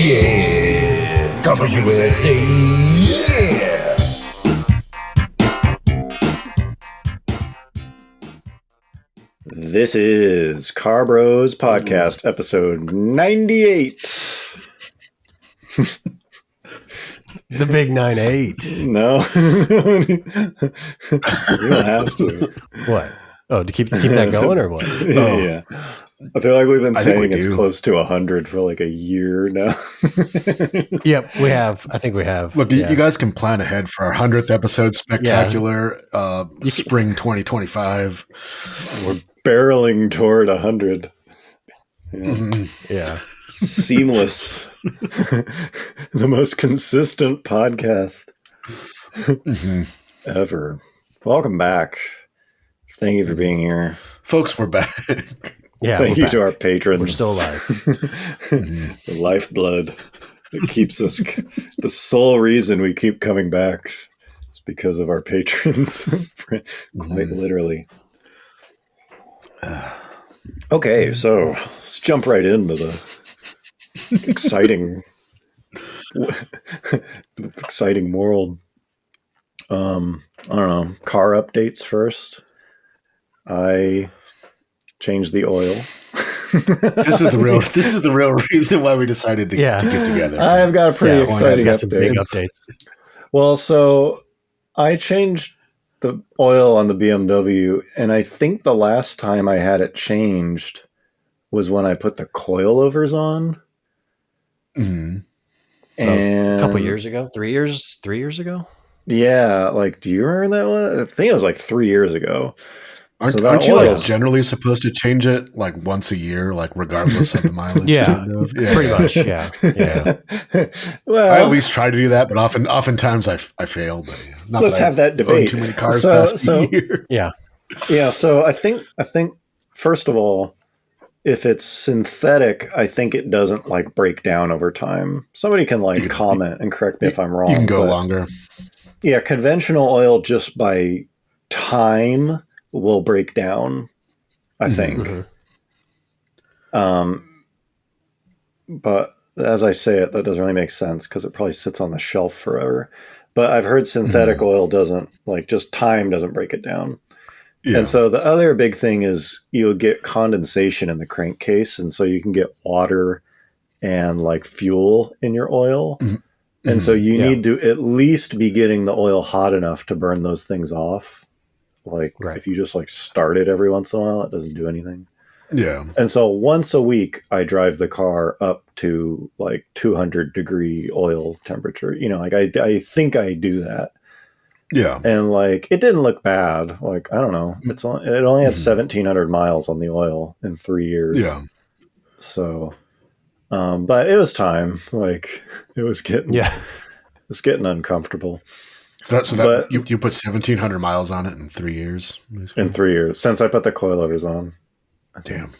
Yeah, Campus USA. Yeah. This is Car Bros Podcast, episode 98. The big 9-8. No, you don't have to. What? Oh, to keep that going or what? Oh. Yeah. I feel like we've been saying it's close to 100 for like a year now. Yep, we have. I think we have. Look, you guys can plan ahead for our 100th episode spectacular spring 2025. We're barreling toward 100. Yeah. Mm-hmm. Yeah. Seamless. The most consistent podcast ever. Welcome back. Thank you for being here. Folks, we're back. Yeah. Thank you to our patrons. We're still alive. The lifeblood that keeps us, the sole reason we keep coming back is because of our patrons. Quite literally. Okay, so let's jump right into the exciting world. I don't know, car updates first. I changed the oil. This is the real reason why we decided to get together. I've got a pretty exciting some big updates. Well, so I changed the oil on the BMW, and I think the last time I had it changed was when I put the coilovers on. Mm-hmm. So a couple years ago, 3 years ago. Yeah, like, do you remember that one? I think it was like 3 years ago. Aren't you like generally supposed to change it like once a year, like regardless of the mileage? Yeah, pretty much. Yeah. Well, I at least try to do that, but oftentimes I fail. But not let's have that debate. Too many cars past a year. Yeah. So I think first of all, if it's synthetic, I think it doesn't like break down over time. Somebody can like comment and correct me if I'm wrong. You can go longer. Yeah, conventional oil just by time will break down, I think. But as I say it, that doesn't really make sense because it probably sits on the shelf forever. But I've heard synthetic oil doesn't, like, just time doesn't break it down. Yeah. And so the other big thing is you'll get condensation in the crankcase, and so you can get water and like fuel in your oil. And so you need to at least be getting the oil hot enough to burn those things off. Like, if you just like start it every once in a while, it doesn't do anything. Yeah. And so once a week, I drive the car up to like 200-degree oil temperature. You know, like I think I do that. Yeah. And like, it didn't look bad. Like, I don't know. It only had 1,700 miles on the oil in 3 years. Yeah. So, but it was time. Like, it was getting uncomfortable. So you put 1,700 miles on it in 3 years? In 3 years, since I put the coilovers on. Damn.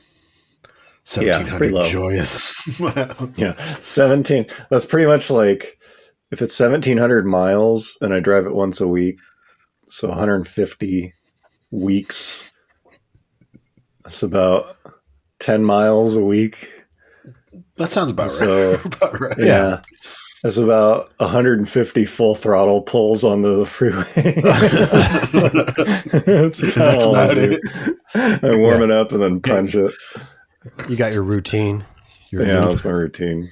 1,700 joyous. Yeah, 17. That's pretty much like, if it's 1,700 miles and I drive it once a week, so 150 weeks, that's about 10 miles a week. That sounds about right. Yeah. That's about 150 full throttle pulls on the freeway. That's about it. I warm it up and then punch it. You got your routine. That's my routine.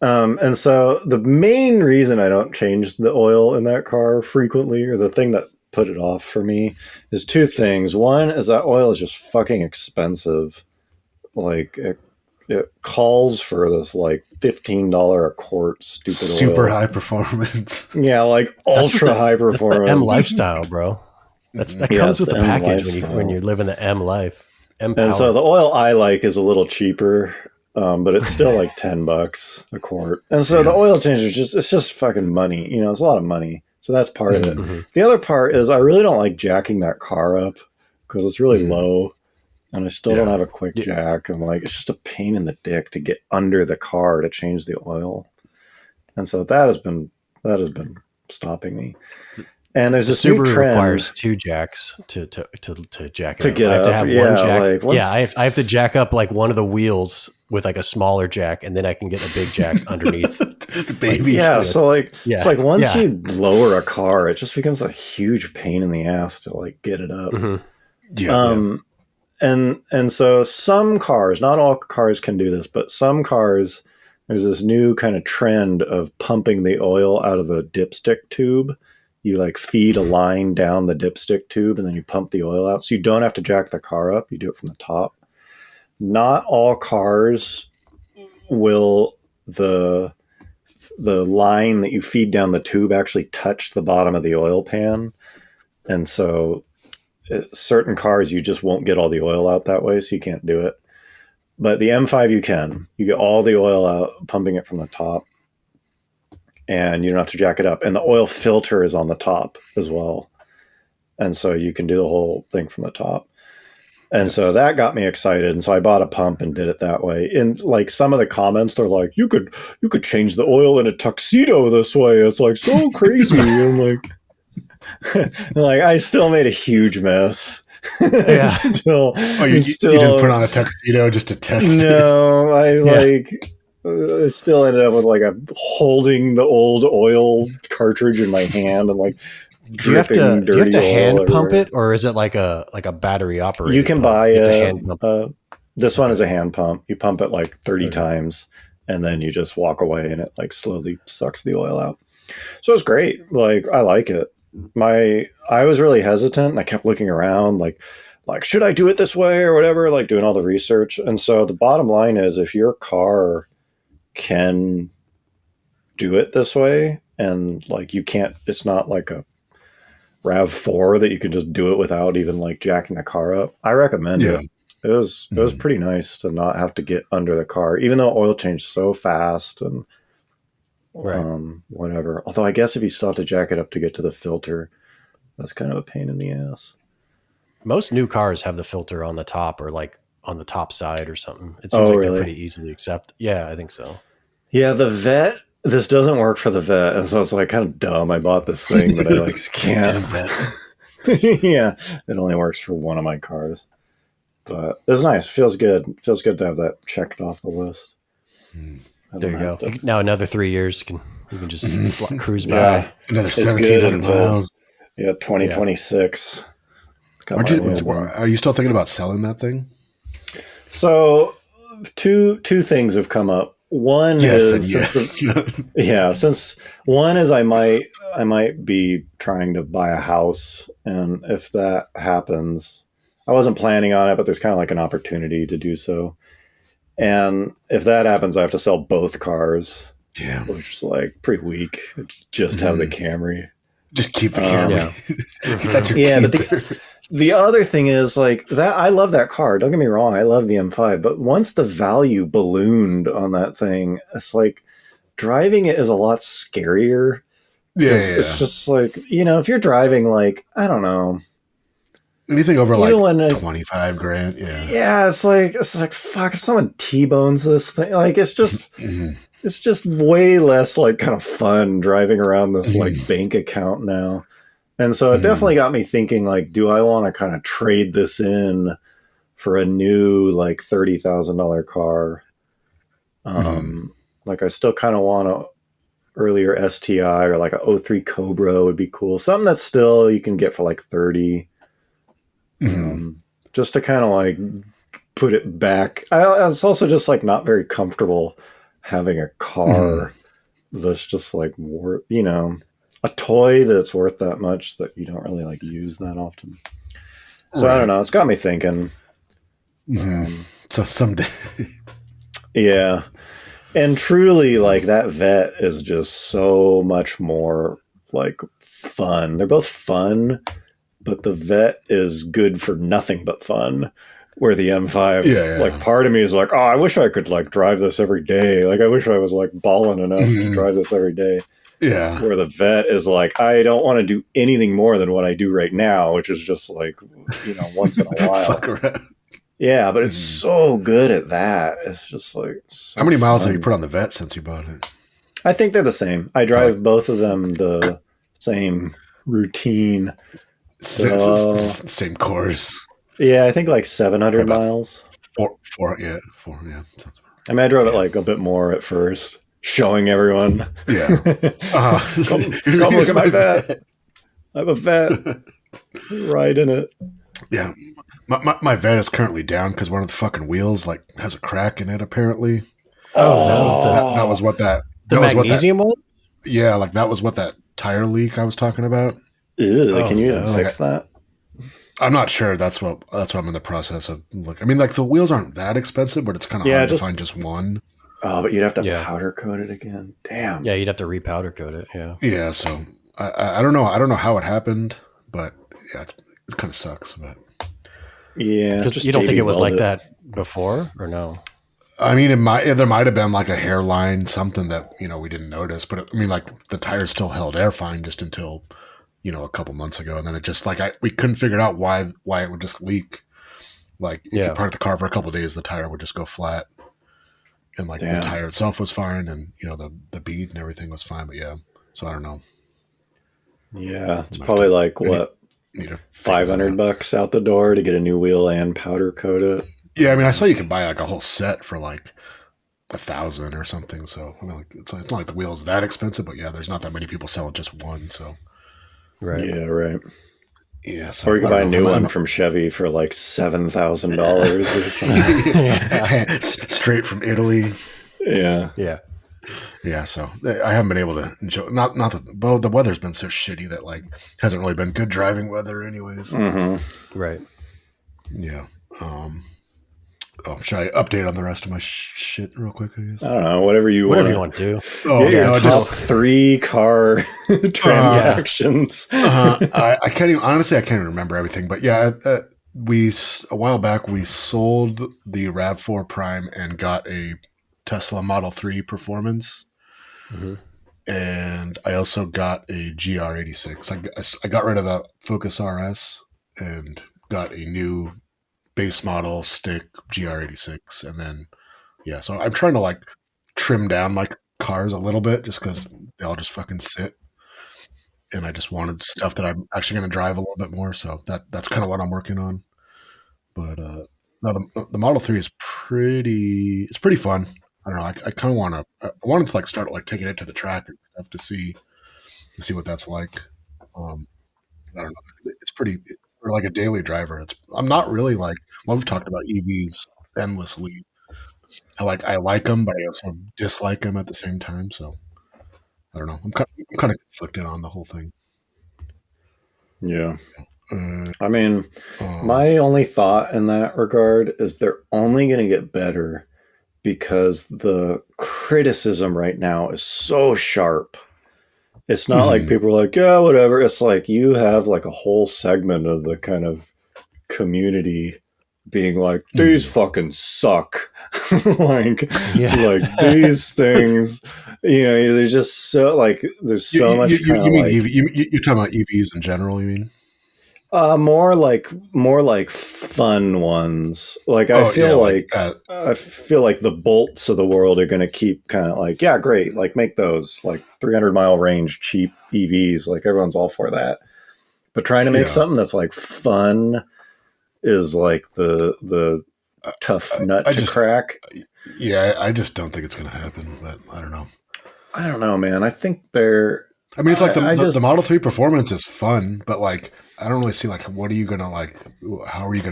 And so the main reason I don't change the oil in that car frequently, or the thing that put it off for me, is two things. One is that oil is just fucking expensive. Like, it calls for this like $15 a quart super high performance. Yeah, like ultra high performance. That's the M lifestyle, bro. That comes with the package when you live in the M life. M power. And so the oil I like is a little cheaper, but it's still like $10 a quart. And so the oil change is it's just fucking money. You know, it's a lot of money. So that's part of it. The other part is I really don't like jacking that car up because it's really low. And I still don't have a quick jack. I'm like, it's just a pain in the dick to get under the car to change the oil. And so that has been stopping me. And there's the this new Subaru trend. requires 2 jacks to jack it to up. get I have up. to have one jack. Like I have to jack up like one of the wheels with like a smaller jack, and then I can get a big jack underneath. The baby. So like it's like once you lower a car, it just becomes a huge pain in the ass to like get it up. And so some cars, not all cars can do this, but some cars, there's this new kind of trend of pumping the oil out of the dipstick tube. You like feed a line down the dipstick tube and then you pump the oil out. So you don't have to jack the car up. You do it from the top. Not all cars will the line that you feed down the tube actually touch the bottom of the oil pan. And so certain cars, you just won't get all the oil out that way. So you can't do it. But the M5, you can. You get all the oil out, pumping it from the top. And you don't have to jack it up. And the oil filter is on the top as well. And so you can do the whole thing from the top. And so that got me excited. And so I bought a pump and did it that way. And like some of the comments, they're like, you could change the oil in a tuxedo this way. It's like so crazy. And like I still made a huge mess. Yeah. You didn't put on a tuxedo just to test it? No, I still ended up with like holding the old oil cartridge in my hand and like do you have to hand pump it, or is it like a battery operated? You can buy this one is a hand pump. You pump it like 30 times and then you just walk away and it like slowly sucks the oil out. So it's great. Like I like it. I was really hesitant and I kept looking around like should I do it this way or whatever, like doing all the research. And so the bottom line is if your car can do it this way and like you can't, it's not like a RAV4 that you can just do it without even like jacking the car up, I recommend it. It was pretty nice to not have to get under the car, even though oil changed so fast and whatever. Although I guess if you still have to jack it up to get to the filter, that's kind of a pain in the ass. Most new cars have the filter on the top or like on the top side or something. It seems they're pretty easily accept. Yeah, I think so. Yeah, the Vet, this doesn't work for the Vet. And so it's like kind of dumb. I bought this thing, but I like can't. Yeah, it only works for one of my cars. But it's nice. Feels good. Feels good to have that checked off the list. There you go. Now another 3 years, you can just cruise by. Another 1,700 miles. Yeah, 2026. Are you still thinking about selling that thing? So two things have come up. One is since one is I might be trying to buy a house, and if that happens, I wasn't planning on it, but there's kind of like an opportunity to do so. And if that happens, I have to sell both cars. Yeah, which is like pretty weak. Just have the Camry. Just keep the Camry. That's your but the other thing is like that. I love that car. Don't get me wrong. I love the M5. But once the value ballooned on that thing, it's like driving it is a lot scarier. It's just like, if you're driving like, I don't know, anything over like 25 grand. Yeah. It's like, fuck, if someone T-bones this thing, like it's just, it's just way less like kind of fun driving around this like bank account now. And so it definitely got me thinking like, do I want to kind of trade this in for a new like $30,000 car? Like I still kind of want a earlier STI or like a 03 Cobra would be cool. Something that still you can get for like 30. Just to kind of like put it back. I was also just like not very comfortable having a car that's just like a toy that's worth that much that you don't really like use that often. So I don't know. It's got me thinking. So someday. Yeah. And truly like that Vet is just so much more like fun. They're both fun, but the Vet is good for nothing but fun. Where the M5, like part of me is like, oh, I wish I could like drive this every day. Like I wish I was like balling enough to drive this every day. Yeah. Where the Vet is like, I don't want to do anything more than what I do right now, which is just like, once in a while. Fuck around. Yeah, but it's so good at that. It's just like how many miles have you put on the Vet since you bought it? I think they're the same. I drive both of them the same routine. Same course. Yeah, I think like 700 miles. Four. Yeah. I mean, I drove it like a bit more at first, showing everyone. Yeah. Come look at my vet. I have a vet. Ride in it. Yeah. My vet is currently down because one of the fucking wheels like has a crack in it, apparently. Oh, that was what that... The magnesium one? Yeah, like that was what that tire leak I was talking about. Ew, can you fix that? I'm not sure. That's what I'm in the process of looking. I mean, like the wheels aren't that expensive, but it's kind of hard to find just one. Oh, but you'd have to powder coat it again. Damn. Yeah, you'd have to repowder coat it. Yeah. Yeah. So I don't know. I don't know how it happened, but yeah, it kind of sucks. But yeah, because you don't think it was like that before, or no? I mean, there might have been like a hairline, something that we didn't notice. But I mean, like the tires still held air fine just until a couple months ago, and then it just we couldn't figure out why it would just leak. Like if you parked the car for a couple of days, the tire would just go flat, and like the tire itself was fine, and the bead and everything was fine. But yeah, so I don't know. Yeah, it's probably like what, $500 out the door to get a new wheel and powder coat it. Yeah, I mean, I saw you could buy like a whole set for like $1,000 or something. So I mean, like, it's not like the wheel's that expensive, but yeah, there's not that many people selling just one. So right, yeah, right. Yeah, so or you can buy a new one from Chevy for like $7,000 or something. Straight from Italy. Yeah. Yeah, so I haven't been able to enjoy. Not that the weather's been so shitty that like hasn't really been good driving weather, anyways. Mm-hmm. Right. Yeah. Should I update on the rest of my shit real quick? I guess. I don't know. Whatever you want to do. Oh yeah, top 3 car transactions. I can't even honestly. I can't even remember everything, but yeah, a while back we sold the RAV4 Prime and got a Tesla Model 3 Performance. Mm-hmm. And I also got a GR86. I got rid of the Focus RS and got a new base model stick GR86. And then, so I'm trying to like trim down my cars a little bit just because they all just fucking sit. And I just wanted stuff that I'm actually going to drive a little bit more. So that's kind of what I'm working on. But no, the Model 3 is it's pretty fun. I don't know. I kind of wanted to like start like taking it to the track and stuff to see what that's like. I don't know. It's pretty for like a daily driver. I'm not really like, well, we've talked about EVs endlessly. I like them, but I also dislike them at the same time. So I don't know. I'm kind of conflicted on the whole thing. Yeah. I mean, my only thought in that regard is they're only going to get better because the criticism right now is so sharp. It's not like people are like, yeah, whatever. It's like you have like a whole segment of the kind of community being like, these fucking suck. like these things, there's just so like, there's so much. You mean you're talking about EVs in general, you mean? More like fun ones. Like I feel like the Bolts of the world are going to keep kind of like, yeah, great. Like make those like 300-mile range cheap EVs. Like everyone's all for that. But trying to make something that's like fun is like the tough nut to crack. Yeah, I just don't think it's going to happen. But I don't know. I don't know, man. I think they're. I mean, it's like the Model 3 Performance is fun, but like I don't really see like how are you going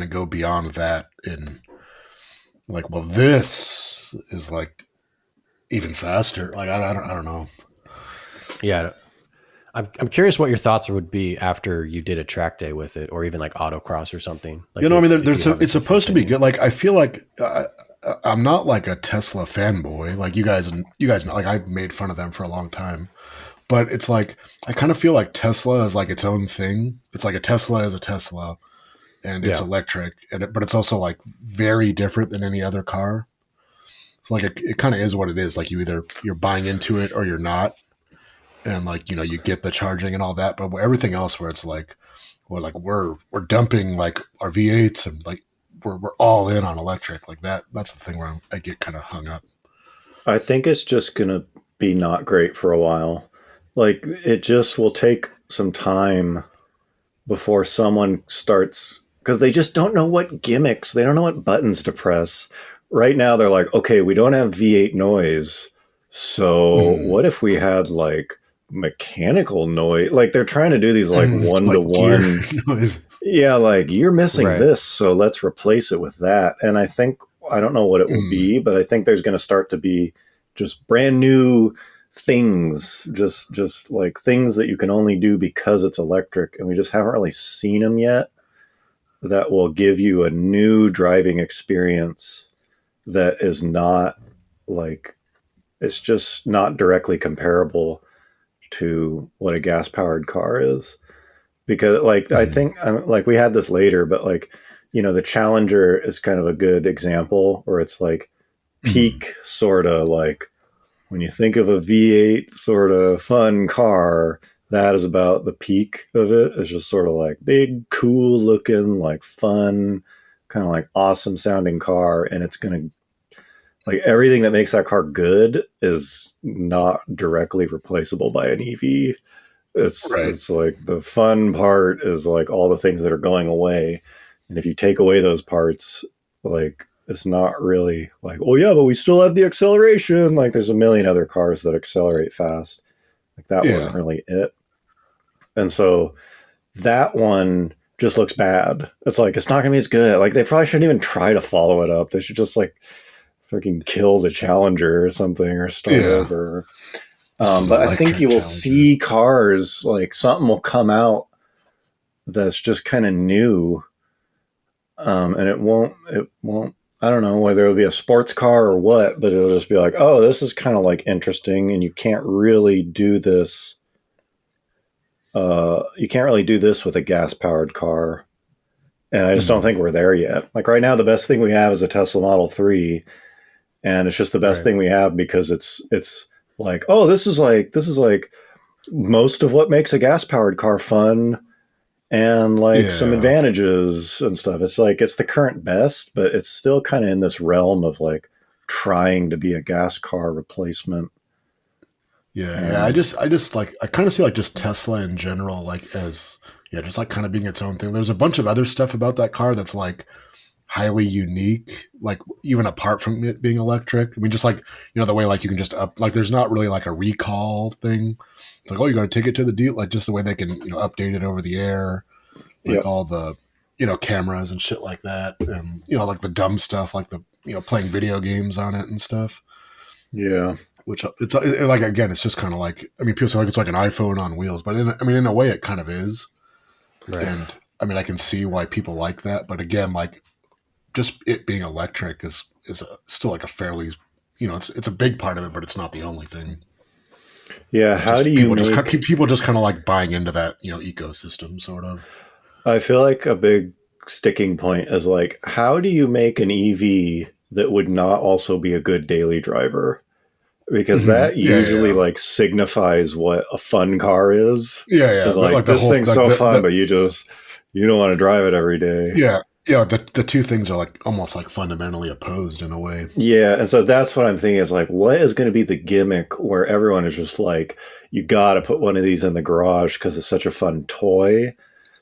to go beyond that in like, well, this is like even faster. Like I don't know. Yeah. I'm curious what your thoughts would be after you did a track day with it, or even like autocross or something. Like I mean, it's supposed to be good. Like I feel like I'm not like a Tesla fanboy. Like you guys know, like I've made fun of them for a long time. But it's like, I kind of feel like Tesla is like its own thing. It's like a Tesla is a Tesla and it's electric, but it's also like very different than any other car. So like it kind of is what it is. Like you're buying into it or you're not. And like, you get the charging and all that, but everything else where it's like, well, like we're dumping like our V8s and like we're all in on electric like that. That's the thing where I get kind of hung up. I think it's just going to be not great for a while. Like it just will take some time before someone starts, because they just don't know what gimmicks, they don't know what buttons to press. Right now they're like, okay, we don't have V8 noise, so what if we had like mechanical noise? Like they're trying to do these like one-to-one noises. Yeah, like you're missing this, so let's replace it with that. And I don't know what it will be, but I think there's going to start to be just brand new things, just like things that you can only do because it's electric, and we just haven't really seen them yet, that will give you a new driving experience that is not like, it's just not directly comparable to what a gas powered car is. Because like I think like we had this later, but like, you know, the Challenger is kind of a good example where it's like peak sort of like, when you think of a V8 sort of fun car, that is about the peak of it. It's just sort of like big, cool looking, like fun, kind of like awesome sounding car. And it's going to, like, everything that makes that car good is not directly replaceable by an EV. It's like the fun part is like all the things that are going away. And if you take away those parts, like, it's not really like, oh yeah, but we still have the acceleration. Like there's a million other cars that accelerate fast. Like that wasn't really it. And so that one just looks bad. It's like, it's not going to be as good. Like they probably shouldn't even try to follow it up. They should just like freaking kill the Challenger or something, or start over. But I think you will see cars, like something will come out that's just kind of new. And it won't, I don't know whether it'll be a sports car or what, but it'll just be like, oh, this is kind of like interesting, and you can't really do this. You can't really do this with a gas powered car. And I just don't think we're there yet. Like right now, the best thing we have is a Tesla Model 3, and it's just the best thing we have because it's like, oh, this is like most of what makes a gas powered car fun. And like some advantages and stuff. It's like, it's the current best, but it's still kind of in this realm of like trying to be a gas car replacement. Yeah. I just like, I kind of see like just Tesla in general, like as, just like kind of being its own thing. There's a bunch of other stuff about that car that's like highly unique, like even apart from it being electric. I mean, just like, you know, the way like you can just like, there's not really like a recall thing. It's like, oh, you got to take it to the deal, like just the way they can, you know, update it over the air, like all the, you know, cameras and shit like that, and you know, like the dumb stuff, like the, you know, playing video games on it and stuff. Yeah, which it's like, again, it's just kind of like, I mean, people say like it's like an iPhone on wheels, but in a way, it kind of is. Right. And I mean, I can see why people like that, but again, like just it being electric is still like a fairly, you know, it's a big part of it, but it's not the only thing. Yeah, how do you people just kind of like buying into that, you know, ecosystem sort of. I feel like a big sticking point is like, how do you make an EV that would not also be a good daily driver? Because that usually like signifies what a fun car is. It's like this thing's so fun, but you don't want to drive it every day. Yeah, the two things are like almost like fundamentally opposed in a way. Yeah, and so that's what I'm thinking is like, what is going to be the gimmick where everyone is just like, you got to put one of these in the garage because it's such a fun toy.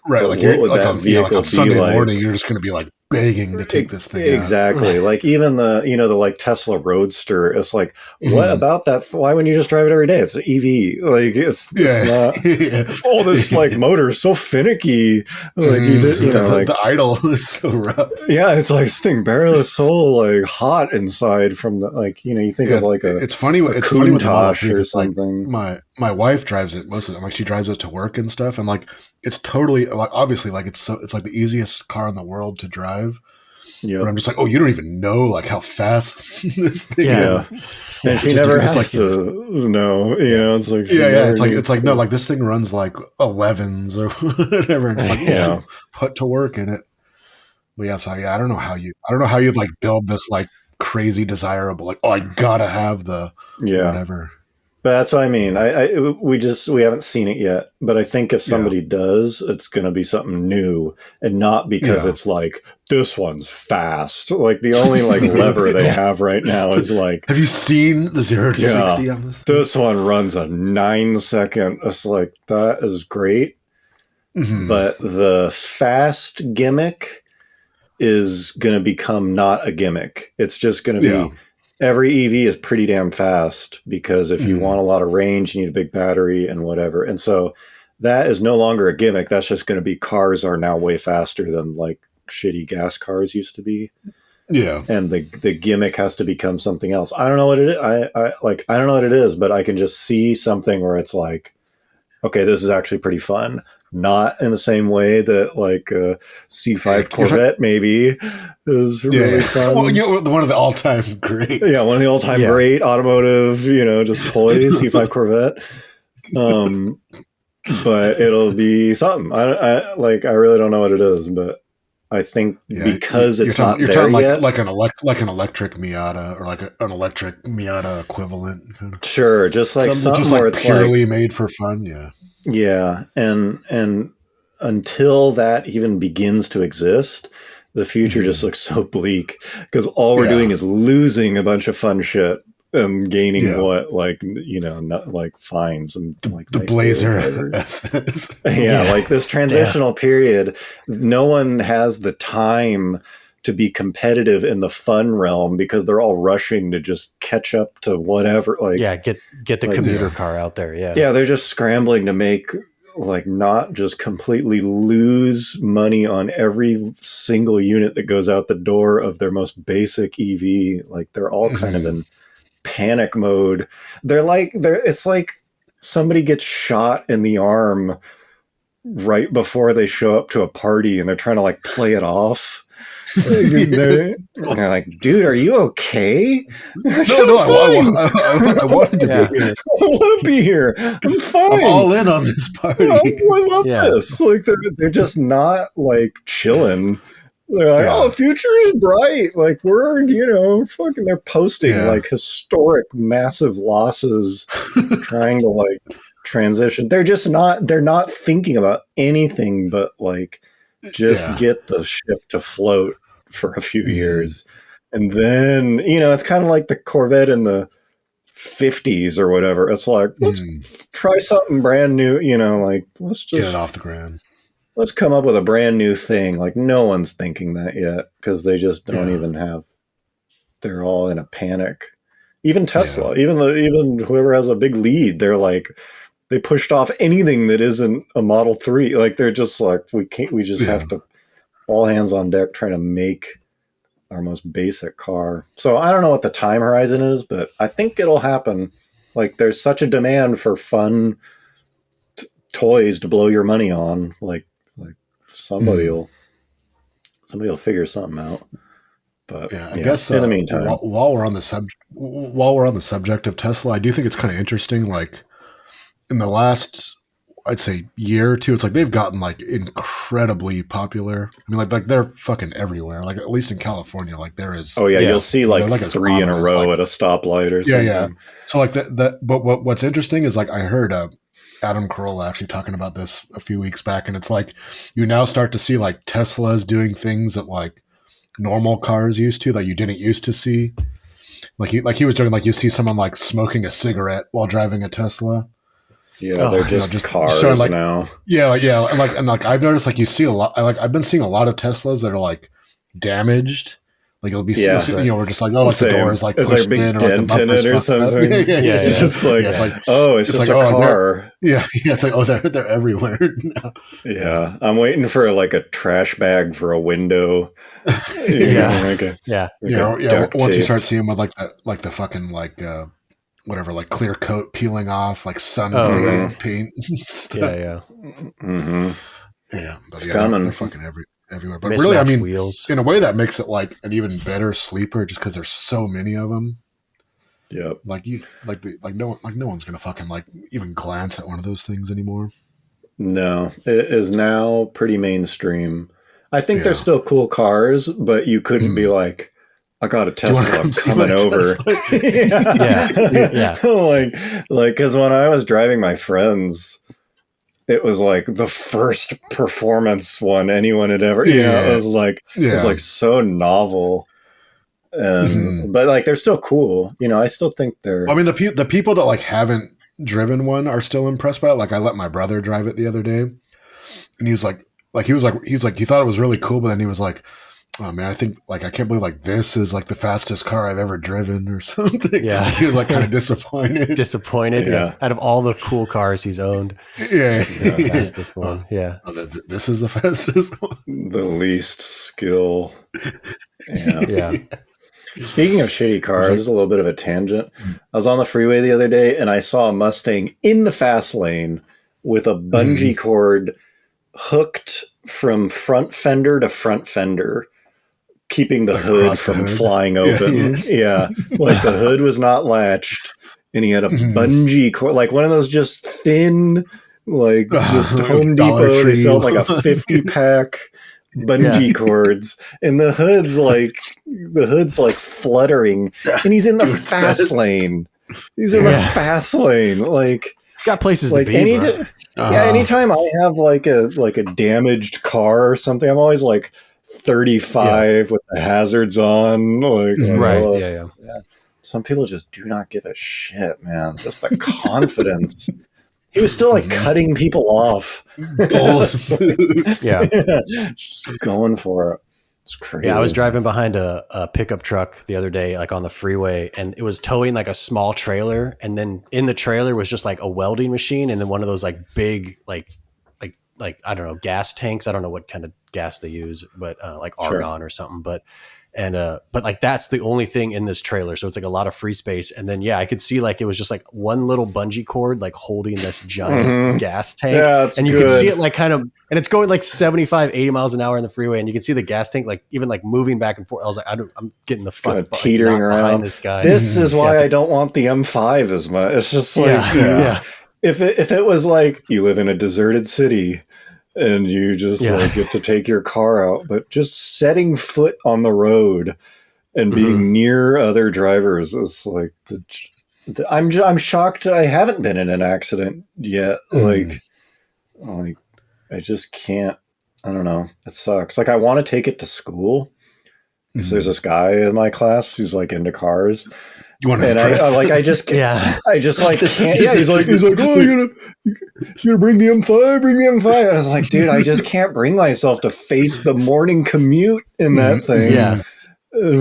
Right, like on Sunday morning, you're just going to be like begging to take this thing exactly. Like even the like Tesla Roadster, it's like, what about that? Why wouldn't you just drive it every day? It's an EV. Like it's not all this like motor is so finicky. Like you know, like the idle is so rough. Yeah, it's like this thing barely so like hot inside from the, like, you know, you think of like it's funny with the or something. Like my wife drives it most of the time. Like she drives it to work and stuff, and like it's totally like, obviously like it's like the easiest car in the world to drive. Yeah, but I'm just like, oh, you don't even know like how fast this thing is. And she never has to know. You know, it's like it's like no, like this thing runs like 11s or whatever. It's like put to work in it. But yeah, so I don't know how you'd like build this like crazy desirable, like, oh, I gotta have the whatever. But that's what I mean. We haven't seen it yet. But I think if somebody does, it's going to be something new, and not because it's like, this one's fast. Like the only like lever they have right now is like, have you seen the 0 to 60 on this thing? This one runs a 9-second. It's like, that is great. Mm-hmm. But the fast gimmick is going to become not a gimmick. It's just going to be, every EV is pretty damn fast, because if you want a lot of range, you need a big battery and whatever. And so that is no longer a gimmick. That's just going to be, cars are now way faster than like shitty gas cars used to be. Yeah. And the gimmick has to become something else. I don't know what it is. I don't know what it is, but I can just see something where it's like, okay, this is actually pretty fun. Not in the same way that like a C5 Corvette maybe is really fun. Well, one of the all-time greats. Yeah, one of the all-time great automotive, just toys, C5 Corvette. But it'll be something. I really don't know what it is, but I think because it's not there talking yet. Like an electric Miata, or like an electric Miata equivalent. Kind of. Sure, just like something just where like it's purely made for fun. Yeah. Yeah, and until that even begins to exist, the future just looks so bleak, because all we're doing is losing a bunch of fun shit and gaining not like fines and like the nice Blazer. Like this transitional period, no one has the time to be competitive in the fun realm, because they're all rushing to just catch up to whatever. Like, get the commuter car out there. Yeah, they're just scrambling to make, like, not just completely lose money on every single unit that goes out the door of their most basic EV. Like, they're all kind of in panic mode. It's like somebody gets shot in the arm right before they show up to a party, and they're trying to like play it off. They're like, dude, are you okay? No, I wanted to be here. I want to be here. I'm fine. I'm all in on this party. I love this. Like they're just not like chilling. They're like, oh, the future is bright. Like we're, fucking. They're posting like historic, massive losses, trying to like transition. They're just not. They're not thinking about anything but like just get the ship to float for a few years, and then it's kind of like the Corvette in the 50s or whatever. It's like, let's try something brand new. Like let's just get it off the ground. Let's come up with a brand new thing. Like no one's thinking that yet, because they just don't even have. They're all in a panic. Even Tesla, even whoever has a big lead, they're like, they pushed off anything that isn't a Model 3. Like they're just like, we just have to all hands on deck trying to make our most basic car. So I don't know what the time horizon is, but I think it'll happen. Like there's such a demand for fun toys to blow your money on. Like somebody will figure something out. But I guess in the meantime, while we're on the subject of Tesla, I do think it's kind of interesting. Like in the last, I'd say year or two, it's like they've gotten like incredibly popular. I mean, like they're fucking everywhere. Like at least in California, like there is. Oh yeah, you'll see like 3 in a row at a stoplight or something. Yeah. So like but what's interesting is like I heard Adam Carolla actually talking about this a few weeks back, and it's like you now start to see like Teslas doing things that like normal cars used to, that you didn't used to see. Like he was doing, like you see someone like smoking a cigarette while driving a Tesla. Yeah, they're just cars showing, now. Yeah, and I've noticed like you see a lot. I've been seeing a lot of Teslas that are like damaged. Like it'll be, we're just like, like the door is like it's pushed like a big in, dent in it or something. It's just like, it's just a car. It's like, they're everywhere now. Yeah, I'm waiting for like a trash bag for a window. Once you start seeing with like the fucking like whatever, like clear coat peeling off, like sun faded paint. Yeah. But it's coming. They're fucking everywhere. But really, I mean, wheels. In a way that makes it like an even better sleeper, just because there's so many of them. Yeah, no one's gonna fucking like even glance at one of those things anymore. No, it is now pretty mainstream. I think they're still cool cars, but you couldn't be like, I got a Tesla. I'm coming over. Like, because when I was driving my friends, it was like the first performance one anyone had ever. It was like so novel. But like they're still cool. I still think they're. I mean, the people that like haven't driven one are still impressed by it. Like I let my brother drive it the other day, and he thought it was really cool, but then he was like, "Oh man, I can't believe like this is like the fastest car I've ever driven or something." Yeah, he was like kind of disappointed. Yeah. Out of all the cool cars he's owned, the fastest one. Yeah, this is the fastest one. The least skill. Yeah. Speaking of shitty cars, this is a little bit of a tangent. I was on the freeway the other day and I saw a Mustang in the fast lane with a bungee cord hooked from front fender to front fender, keeping the hood from flying open. Yeah. Like the hood was not latched and he had a bungee cord, like one of those just thin, like just Home Depot. They sell like a 50-pack bungee cords, and the hood's like fluttering, and he's in the fast lane. He's in the fast lane. Like got places like to be. Anytime I have like a damaged car or something, I'm always like 35 with the hazards on. Like Some people just do not give a shit, man. Just the confidence. He was still like cutting people off. Just going for it. It's crazy. Yeah, I was driving behind a pickup truck the other day, like on the freeway, and it was towing like a small trailer, and then in the trailer was just like a welding machine, and then one of those like big like I don't know, gas tanks. I don't know what kind of gas they use, but like argon or something. But like that's the only thing in this trailer, so it's like a lot of free space. And then I could see like it was just like one little bungee cord like holding this giant gas tank, and you could see it like kind of, and it's going like 75 80 miles an hour in the freeway, and you can see the gas tank like even like moving back and forth. I was like, I'm getting the fuck teetering around behind this guy. This is why I don't want the M5 as much. It's just like if it was like you live in a deserted city and you just like get to take your car out, but just setting foot on the road and being near other drivers is like I'm shocked I haven't been in an accident yet. Like I just can't. I don't know. It sucks. Like I want to take it to school because there's this guy in my class who's like into cars. You want to I just like can't. Yeah, he's like, oh, you're gonna bring the M5, bring the M5. And I was like, dude, I just can't bring myself to face the morning commute in that thing. Yeah,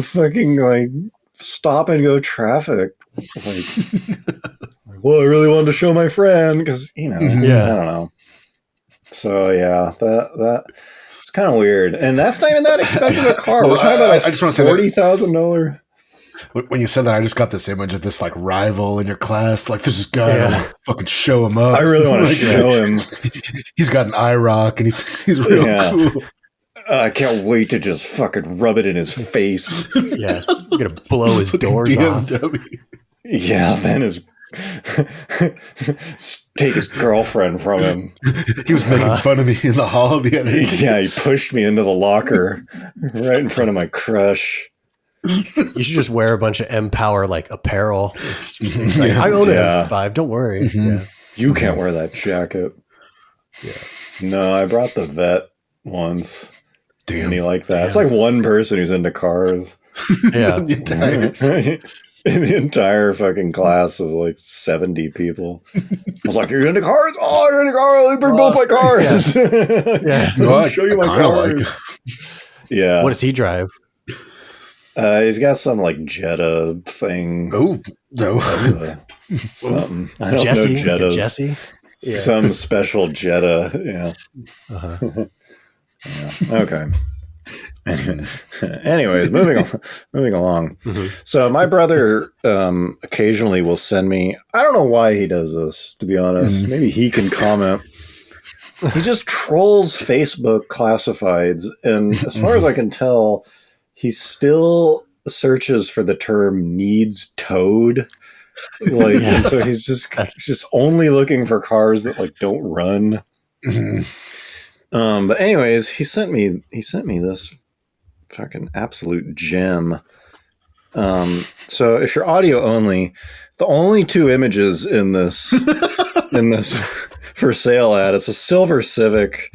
fucking like stop and go traffic. Like, well, I really wanted to show my friend because I don't know. So that it's kind of weird, and that's not even that expensive a car. We're talking about I just want to say $40,000. When you said that, I just got this image of this like rival in your class. Like there's this guy, I want to fucking show him up. I really want to show him. He's got an IROC and he thinks he's real cool. I can't wait to just fucking rub it in his face. Yeah, you're gonna blow his doors off. Yeah, then take his girlfriend from him. He was making fun of me in the hall the other day. Yeah, he pushed me into the locker right in front of my crush. You should just wear a bunch of M-Power like apparel. Like, I own an M5. Don't worry. You can't wear that jacket. No, I brought the vet once. Damn. And he liked that. Damn. It's like one person who's into cars. Yeah. In the entire fucking class of like 70 people. I was like, you're into cars? Oh, you're into cars. Let me bring both my cars. I'll show you my cars. Yeah. What does he drive? He's got some like Jetta thing. Oh, no. Something. I don't know Jettas. Jesse? Yeah. Some special Jetta. Yeah. Okay. Anyways, moving along. So my brother occasionally will send me. I don't know why he does this. To be honest, maybe he can comment. He just trolls Facebook classifieds, and as far as I can tell, he still searches for the term "needs towed." Like, and so he's just only looking for cars that like don't run. But anyways, he sent me this fucking absolute gem. So if you're audio only, the only two images in this for sale ad, it's a silver Civic.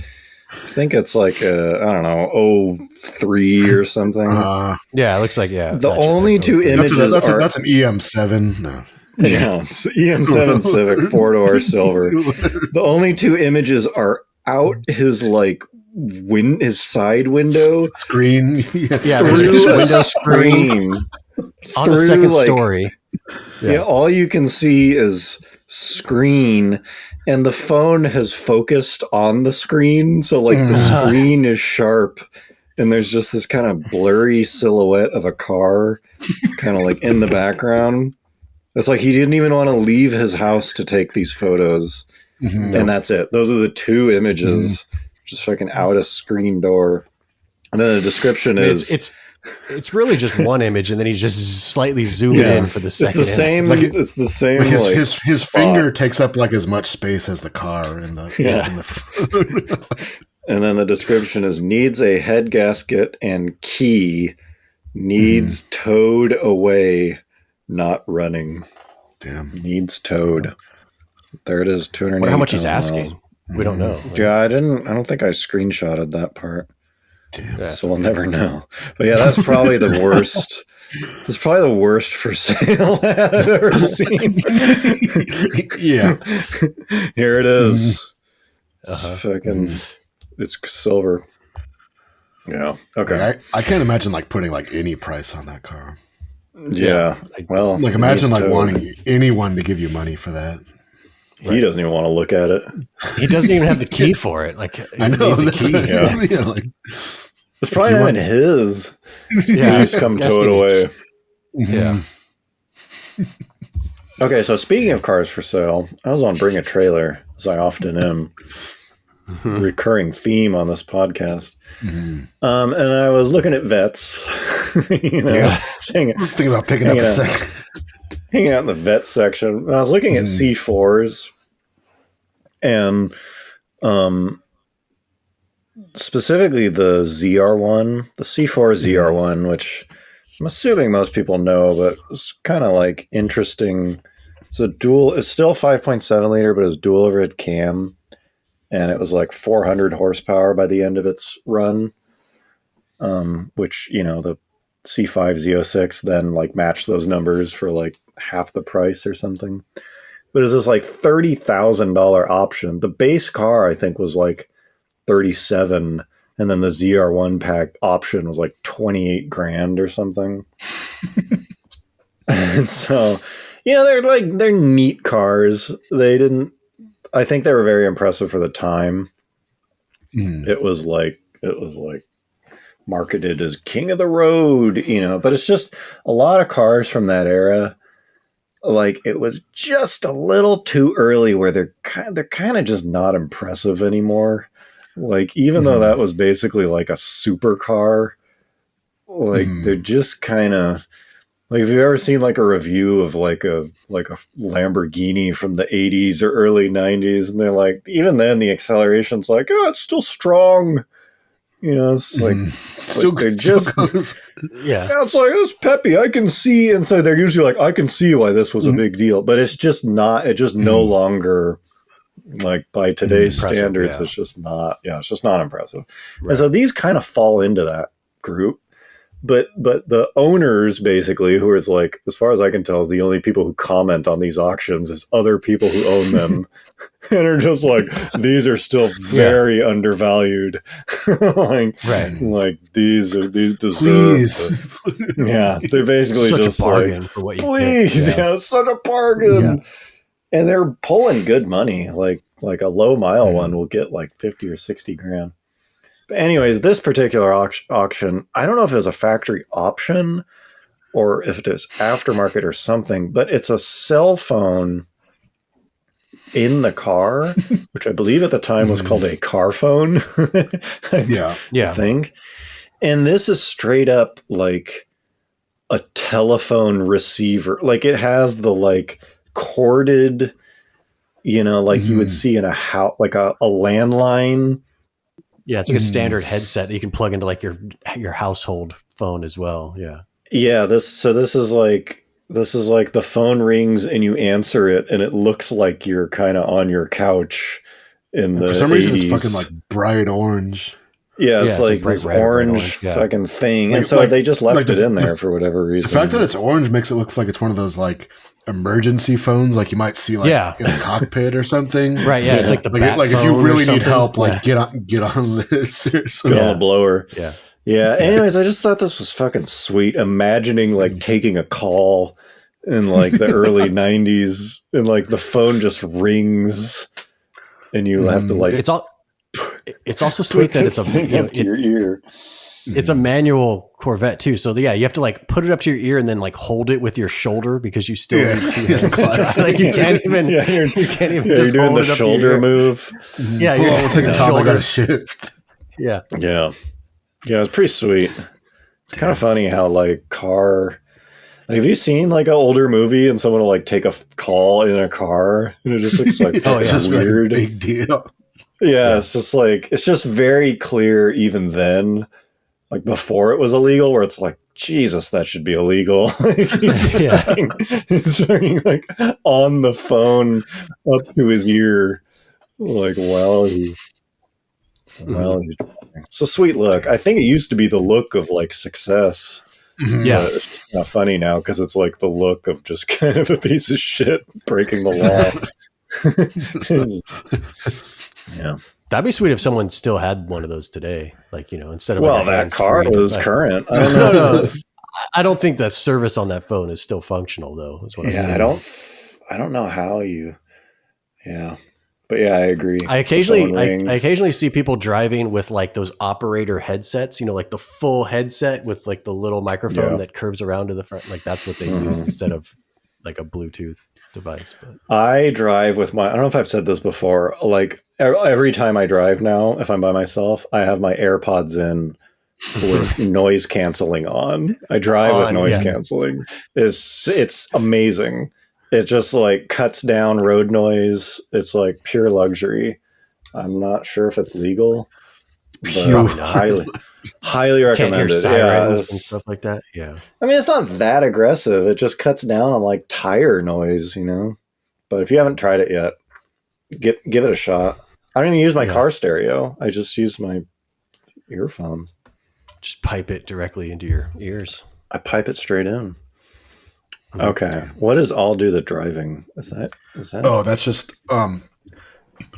I think it's like a, I don't know, 03 or something. Yeah, it looks like, yeah. The only two images that's an EM7. No. Yeah, it's EM7 Civic 4-door silver. The only two images are out his like his side window screen. Yeah, through there's a a window screen on the second story. Yeah, all you can see is screen, and the phone has focused on the screen, so like the screen is sharp, and there's just this kind of blurry silhouette of a car kind of like in the background. It's like he didn't even want to leave his house to take these photos, and that's it. Those are the two images, just fucking out a screen door. And then the description is it's really just one image, and then he's just slightly zoomed in for the second. It's the same. Like it's the same. Like like his finger takes up like as much space as the car in the. And then the description is needs a head gasket and key, needs towed away, not running. Damn. Needs towed. There it is. 280. How much he's asking? We don't know. Yeah, I don't think I screenshotted that part. Damn. So we'll never know. But yeah, that's probably the worst. That's probably the worst for sale ad I've ever seen. Yeah. Here it is. It's fucking. It's silver. Yeah. Okay. I can't imagine like putting like any price on that car. Yeah. Well, like imagine like wanting anyone to give you money for that. He doesn't even want to look at it. He doesn't even have the key for it. Like I know needs a key. Yeah, like it's probably not even his. Yeah, He's come towed away. Yeah. Okay, so speaking of cars for sale, I was on Bring a Trailer, as I often am. Recurring theme on this podcast. And I was looking at vets. Thinking about picking up a second. Hanging out in the vet section. I was looking at C4s and specifically the ZR1, the C4 ZR1, which I'm assuming most people know, but it's kind of like interesting. It's it's still 5.7 liter, but it's dual overhead cam. And it was like 400 horsepower by the end of its run, which, the C5 Z06 then like matched those numbers for like half the price or something. But it's this like $30,000 option. The base car I think was like 37, and then the ZR1 pack option was like 28 grand or something. And so, they're neat cars. I think they were very impressive for the time. It was like marketed as king of the road, but it's just a lot of cars from that era. Like it was just a little too early where they're kind of just not impressive anymore. Like even though that was basically like a supercar, like they're just kind of like, have you ever seen like a review of like a Lamborghini from the 80s or early 90s, and they're like, even then the acceleration's like, oh, it's still strong. It's like, they're just, it's like, it's peppy. I can see. And so they're usually like, I can see why this was a big deal, but it's just not, it just no longer, like by today's standards, it's just not, it's just not impressive. Right. And so these kind of fall into that group. But the owners, basically, who is like, as far as I can tell, is the only people who comment on these auctions is other people who own them, and are just like, these are still very undervalued. Like these deserve. They're basically such just a bargain like, for what you please, it's such a bargain. And they're pulling good money. Like a low mile one will get like 50 or 60 grand. Anyways, this particular auction, I don't know if it was a factory option or if it is aftermarket or something, but it's a cell phone in the car, which I believe at the time was called a car phone. I think. And this is straight up like a telephone receiver. Like it has the like corded, like you would see in a house, like a landline. Yeah, it's like a standard headset that you can plug into like your household phone as well. Yeah. Yeah, this is like the phone rings and you answer it and it looks like you're kind of on your couch in And the for some 80s. reason, it's fucking like bright orange. Yeah, it's like bright this red or bright orange yeah. fucking thing. Like- and so like- they just left like it the- in there for whatever reason. The fact that it's orange makes it look like it's one of those like emergency phones, like you might see like in a cockpit or something. Right, yeah. It's like the bat like if phone you or really need something. help, like Yeah. get on this or Get something. on the blower. Yeah. Yeah. Anyways, I just thought this was fucking sweet. Imagining like taking a call in like the early 90s and like the phone just rings and you have to like It's also sweet that it's a your ear. It's a manual Corvette too. So yeah, you have to like put it up to your ear and then like hold it with your shoulder because you still need two hands. Like you can't even you're just doing hold the it up to shoulder your ear. move. Yeah, you're It's like a top I shoulder. gotta shift. Yeah. Yeah. Yeah, it was pretty sweet. It's kind of funny how like have you seen like an older movie and someone will like take a call in a car and it just looks like It's just weird. like a big deal. Yeah, it's just like it's just very clear even then, like before it was illegal, where it's like, Jesus, that should be illegal. He's talking like on the phone up to his ear, like while he's it's a sweet look. I think it used to be the look of like success. Yeah. But it's just not funny now because it's like the look of just kind of a piece of shit breaking the law. Yeah. That'd be sweet if someone still had one of those today. Like, instead of Well, that car was current. I don't know. No, I don't think the service on that phone is still functional though. Is what I'm saying. I don't know how you. Yeah. But yeah, I agree. I occasionally see people driving with like those operator headsets, like the full headset with like the little microphone that curves around to the front. Like that's what they use instead of like a Bluetooth device. But I drive with I don't know if I've said this before. Like every time I drive now, if I'm by myself, I have my AirPods in with noise canceling on. I drive with noise canceling. It's amazing. It just like cuts down road noise. It's like pure luxury. I'm not sure if it's legal, but highly recommend can't hear it. sirens and stuff like that. Yeah. I mean, it's not that aggressive. It just cuts down on like tire noise, But if you haven't tried it yet, give it a shot. I don't even use my car stereo. I just use my earphones. Just pipe it directly into your ears. I pipe it straight in. Okay. What does all do the driving? Is that? Oh, that's just. I'm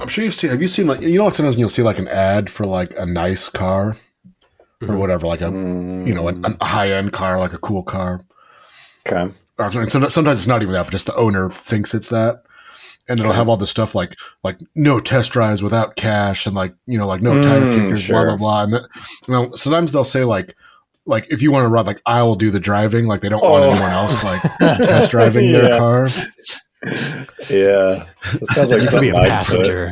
sure have you seen like sometimes you'll see like an ad for like a nice car or whatever, like a a high end car, like a cool car. Okay. And sometimes it's not even that, but just the owner thinks it's that, and it'll have all this stuff like no test drives without cash and like no tire kickers, blah blah blah. And sometimes they'll say like if you want to run, like I will do the driving. Like they don't want anyone else like test driving their car. Yeah, that sounds like something be a passenger.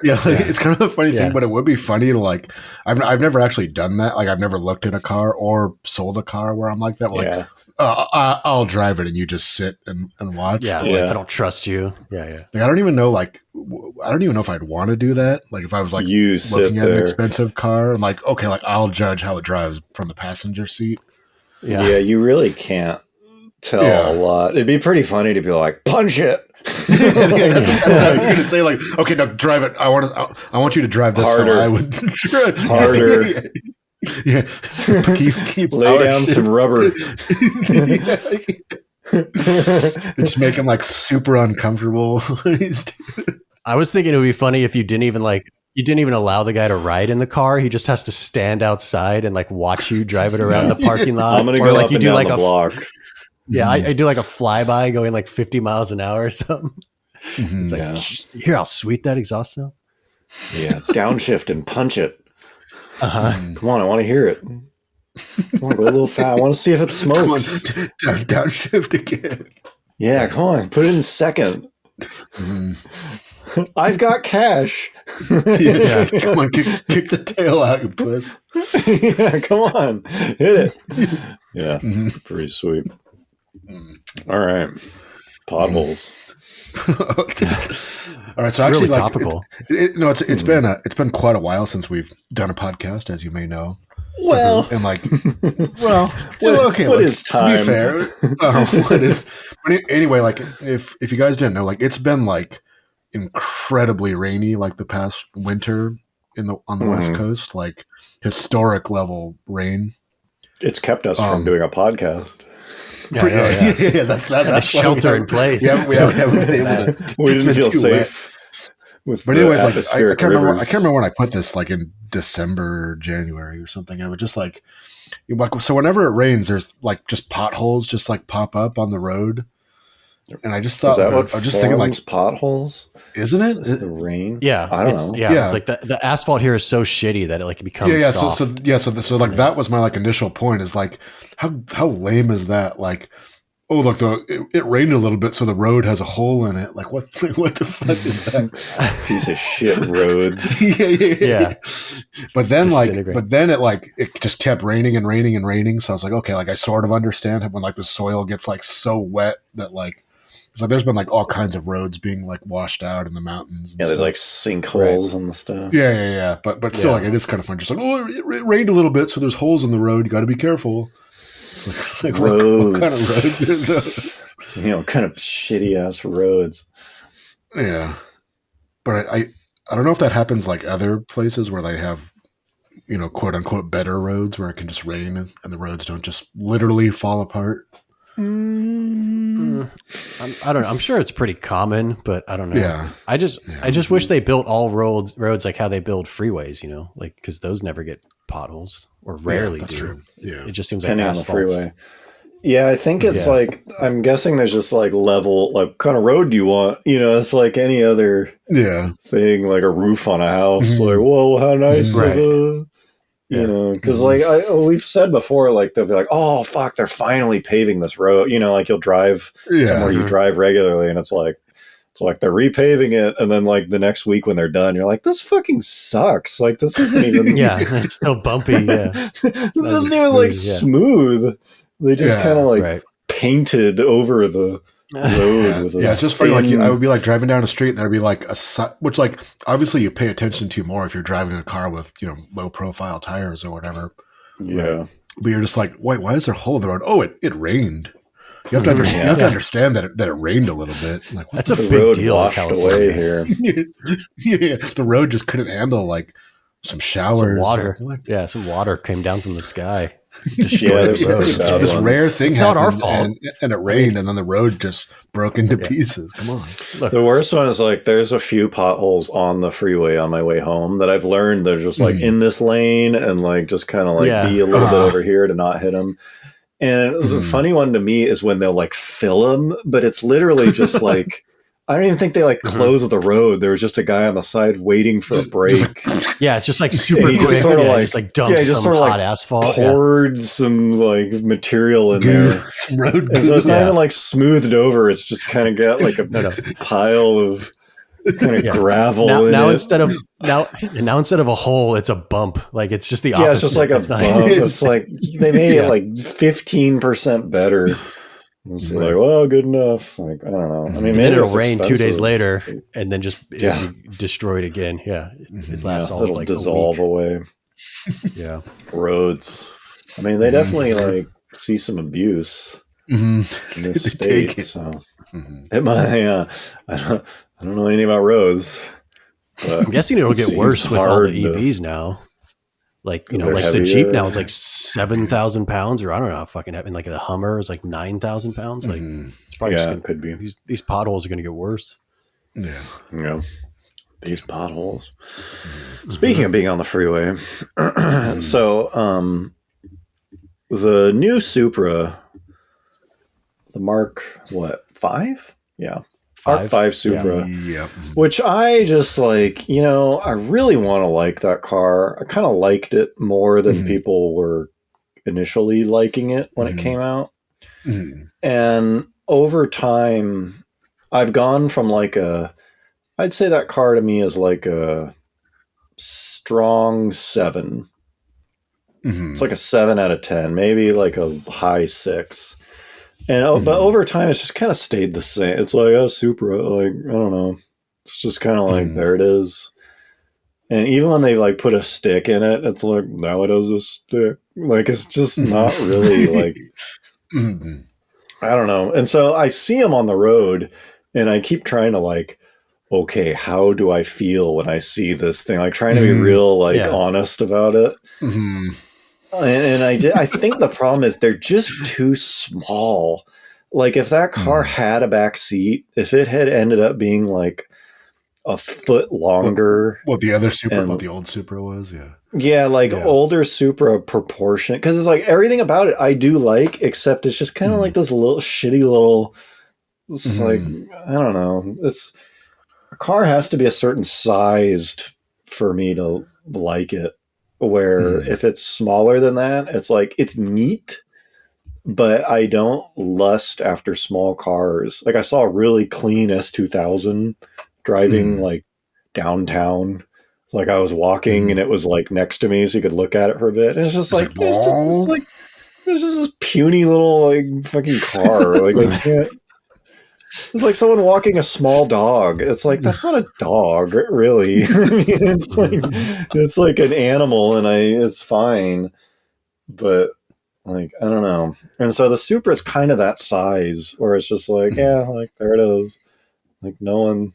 Yeah, it's kind of a funny thing, but it would be funny to like. I've never actually done that. Like I've never looked at a car or sold a car where I'm like that. Like I'll drive it and you just sit and watch. Yeah, like, I don't trust you. Yeah. Like I don't even know if I'd want to do that. Like if I was like looking at an expensive car, I'm like, okay, like I'll judge how it drives from the passenger seat. Yeah, you really can't tell a lot. It'd be pretty funny to be like, punch it. That's what I was going to say. Like, okay, now drive it. I want you to drive this harder. How I would drive. Harder. Yeah, keep lay down some rubber. Just make him like super uncomfortable. I was thinking it would be funny if you didn't even allow the guy to ride in the car. He just has to stand outside and like watch you drive it around the parking lot. I'm gonna go like up and down the block. Yeah, I do like a flyby going like 50 miles an hour or something. It's like, you hear how sweet that exhaust sounds? Yeah, downshift and punch it. Come on, I want to hear it. Come on, go a little fast. I want to see if it smokes. Downshift again. Yeah, come on, put it in second. I've got cash. Yeah, come on, kick the tail out, you puss. Yeah, come on, hit it. Yeah, pretty sweet. All right, potholes. All right, so actually, really topical. It's been quite a while since we've done a podcast, as you may know. Well, and like, well, okay. What like, is time? To be fair, what is? But anyway, like if you guys didn't know, like it's been like incredibly rainy like the past winter on the West Coast, like historic level rain. It's kept us from doing a podcast. Yeah, that's shelter in place. Yeah, we haven't been able to. We didn't feel safe. But anyways, like I can't remember when I put this, like in December, January or something. It was just like, so whenever it rains, there's like just potholes just like pop up on the road. And I just thought, I was just thinking like potholes, isn't it? Is the rain? Yeah, I don't know. Yeah, it's like the asphalt here is so shitty that it like becomes soft. So like that was my like initial point is like how lame is that? Like, oh look, it rained a little bit, so the road has a hole in it. Like what the fuck is that? Piece of shit roads. Yeah. But then it just kept raining and raining and raining. So I was like, okay, like I sort of understand when like the soil gets like so wet that like. It's like there's been like all kinds of roads being like washed out in the mountains. And there's like sinkholes and stuff. Yeah. But still, like it is kind of fun. Just like, oh, it rained a little bit, so there's holes in the road. You got to be careful. It's like roads. What kind of roads are those? Kind of shitty ass roads. Yeah, but I don't know if that happens like other places where they have quote unquote better roads where it can just rain and the roads don't just literally fall apart. I don't know. I'm sure it's pretty common, but I don't know. Yeah. I just wish they built all roads like how they build freeways, like because those never get potholes or rarely do. True. Yeah. It just seems Depending like asphalt. on the freeway. Yeah, I think it's like I'm guessing there's just like level, like kind of road do you want? It's like any other thing, like a roof on a house. Like, whoa, how nice of a. Because like we've said before, like they'll be like, oh fuck, they're finally paving this road. Like you'll drive somewhere you drive regularly, and it's like they're repaving it, and then like the next week when they're done, you're like, this fucking sucks. Like this isn't even it's still bumpy. Yeah, this isn't even like smooth. They just kind of like painted over the road with it's just funny. Like I would be like driving down the street and there'd be like which like obviously you pay attention to more if you're driving in a car with low profile tires or whatever. Yeah, but you're just like, wait, why is there a hole in the road? Oh, it rained. You have to understand. You have to understand that it rained a little bit. Like that's a big deal. Washed away here. The road just couldn't handle like some showers, some water. Some water came down from the sky. This rare thing. It's not our fault, and it rained, and then the road just broke into pieces. Come on. Look. The worst one is like there's a few potholes on the freeway on my way home that I've learned they're just like in this lane and like just kind of like be a little bit over here to not hit them. And it was a funny one to me is when they'll like fill them, but it's literally just like. I don't even think they like closed the road. There was just a guy on the side waiting for a break. It's just like super quick. Just sort of like dumps some hot asphalt. Poured some like material in there. And so it's not even like smoothed over. It's just kind of got like a pile of kind of gravel. Now instead of a hole, it's a bump. Like it's just the opposite. Yeah, it's just like a bump. It's like they made it like 15% better. It's like, well, good enough. Like, I don't know. I mean, maybe it'll rain 2 days later and then just be destroyed again. Yeah. It lasts all it'll like dissolve away. Yeah. Roads. I mean, they definitely like see some abuse in this state. So it might, I don't know anything about roads. But I'm guessing it'll get worse with all the EVs now. Like, like the Jeep now is like 7,000 pounds, or I don't know how fucking heavy. Like the Hummer is like 9,000 pounds. Like it's probably just gonna, could be. These potholes are going to get worse. Yeah. These potholes. Speaking of being on the freeway, so the new Supra, the Mark V? Yeah. Mark V Supra, which I just like, I really want to like that car. I kind of liked it more than people were initially liking it when it came out. And over time, I've gone from like I'd say that car to me is like a strong 7. It's like a 7 out of 10, maybe like a high 6. And but over time, it's just kind of stayed the same. It's like, Supra, like, I don't know. It's just kind of like, there it is. And even when they like put a stick in it, it's like, now it has a stick. Like, it's just not really like, I don't know. And so I see them on the road and I keep trying to like, okay, how do I feel when I see this thing? Like trying to be real, like honest about it. And I think the problem is they're just too small. Like if that car had a back seat, if it had ended up being like a foot longer, what the other Supra, what the old Supra was, older Supra proportion, because it's like everything about it I do like, except it's just kind of like this little shitty little. It's like I don't know. A car has to be a certain sized for me to like it. Where if it's smaller than that, it's like it's neat, but I don't lust after small cars. Like I saw a really clean S2000 driving like downtown. It's like I was walking and it was like next to me, so you could look at it for a bit. And it's just like there's just this puny little like fucking car. Like I can't. It's like someone walking a small dog. It's like that's not a dog, really. I mean, it's like an animal, and it's fine. But like I don't know. And so the Supra is kind of that size, where it's just like like there it is. Like no one,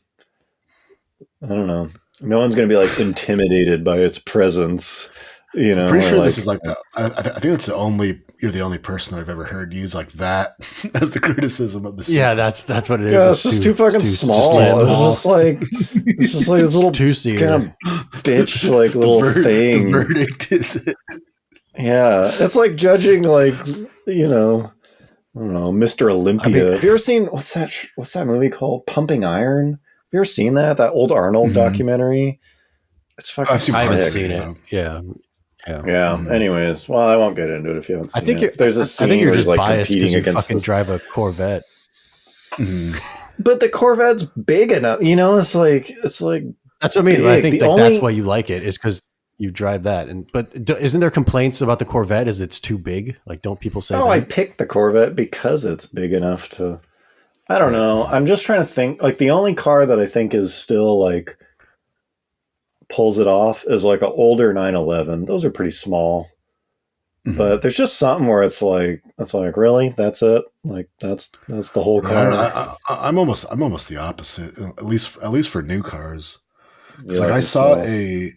I don't know. No one's gonna be like intimidated by its presence. You know, I'm pretty sure this is like I think it's you're the only person I've ever heard use like that as the criticism of the Supra. Yeah, that's what it is. Yeah, it's just too fucking small. It's just like this little two-seater kind of bitch like little thing. The verdict is it. Yeah, it's like judging like I don't know, Mr. Olympia. I mean, have you ever seen what's that movie called? Pumping Iron? Have you ever seen that old Arnold documentary? It's fucking. I haven't seen it. Yeah. Anyways, well, I won't get into it if you haven't seen it. There's a scene where just like competing against fucking drive a Corvette. But the Corvette's big enough, it's like that's what I mean. Big. I think that's why you like it is because you drive that. But isn't there complaints about the Corvette? Is it's too big? Like, don't people say? I picked the Corvette because it's big enough to. I don't know. I'm just trying to think. Like the only car that I think is still like. Pulls it off is like an older 911. Those are pretty small, but there's just something where it's like really that's it. Like that's the whole car. I'm almost the opposite. At least for new cars. Like I saw a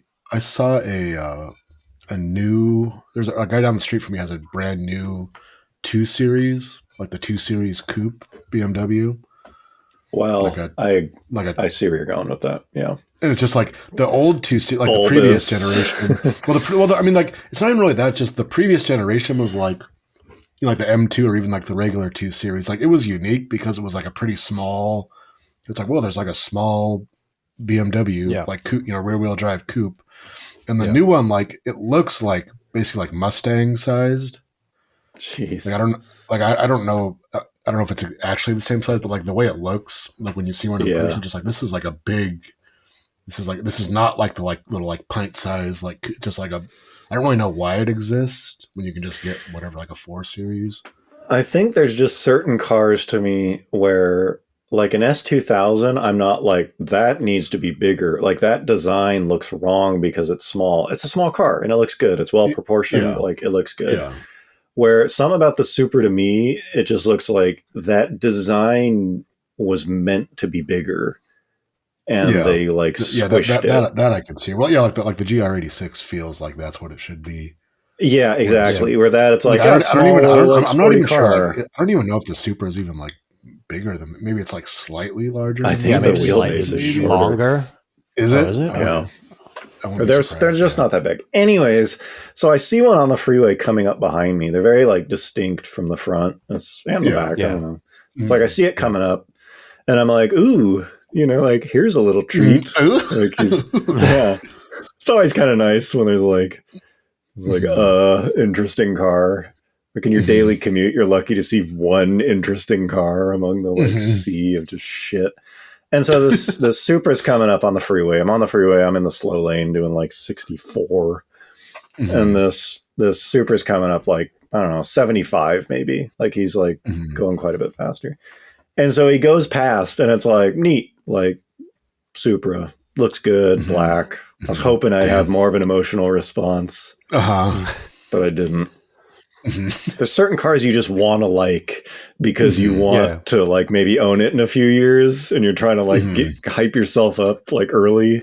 new. There's a guy down the street from me has a brand new 2 Series, like the 2 Series coupe BMW. Well, I see where you're going with that. Yeah. And it's just like the old 2 Series, like the previous generation. I mean, like, it's not even really that, just the previous generation was like, like the M2 or even like the regular 2 Series. Like, it was unique because it was like a pretty small, it's like, well, there's like a small BMW, like, rear wheel drive coupe. And the new one, like, it looks like basically like Mustang sized. Jeez. Like, I don't know. I don't know if it's actually the same size, but like the way it looks, like when you see one in person, just like this is not like the like little like pint size, like just like I don't really know why it exists when you can just get whatever, like a 4 Series. I think there's just certain cars to me where like an S2000, I'm not like that needs to be bigger. Like that design looks wrong because it's small. It's a small car and it looks good. It's well proportioned. Like it looks good. Yeah. Where some about the Supra to me, it just looks like that design was meant to be bigger, and they like squished it. That I can see. Well, like the GR86 feels like that's what it should be. Yeah, exactly. Where that it's like I'm not even sure. Like, I don't even know if the Supra is even like bigger than. Maybe it's like slightly larger. I think the wheelbase is longer. Is it? Yeah. They're just not that big. Anyways, so I see one on the freeway coming up behind me. They're very like distinct from the front and the back. I don't know. It's like I see it coming up, and I'm like, ooh, like here's a little treat. Like it's always kind of nice when there's like interesting car. Like in your daily commute, you're lucky to see one interesting car among the like sea of just shit. And so this Supra's coming up on the freeway. I'm on the freeway. I'm in the slow lane doing like 64. And this Supra's coming up like, I don't know, 75 maybe. Like he's like going quite a bit faster. And so he goes past and it's like neat, like Supra, looks good, black, I was hoping I'd have more of an emotional response, but I didn't. There's certain cars you just want to like because you want to like maybe own it in a few years, and you're trying to like hype yourself up like early.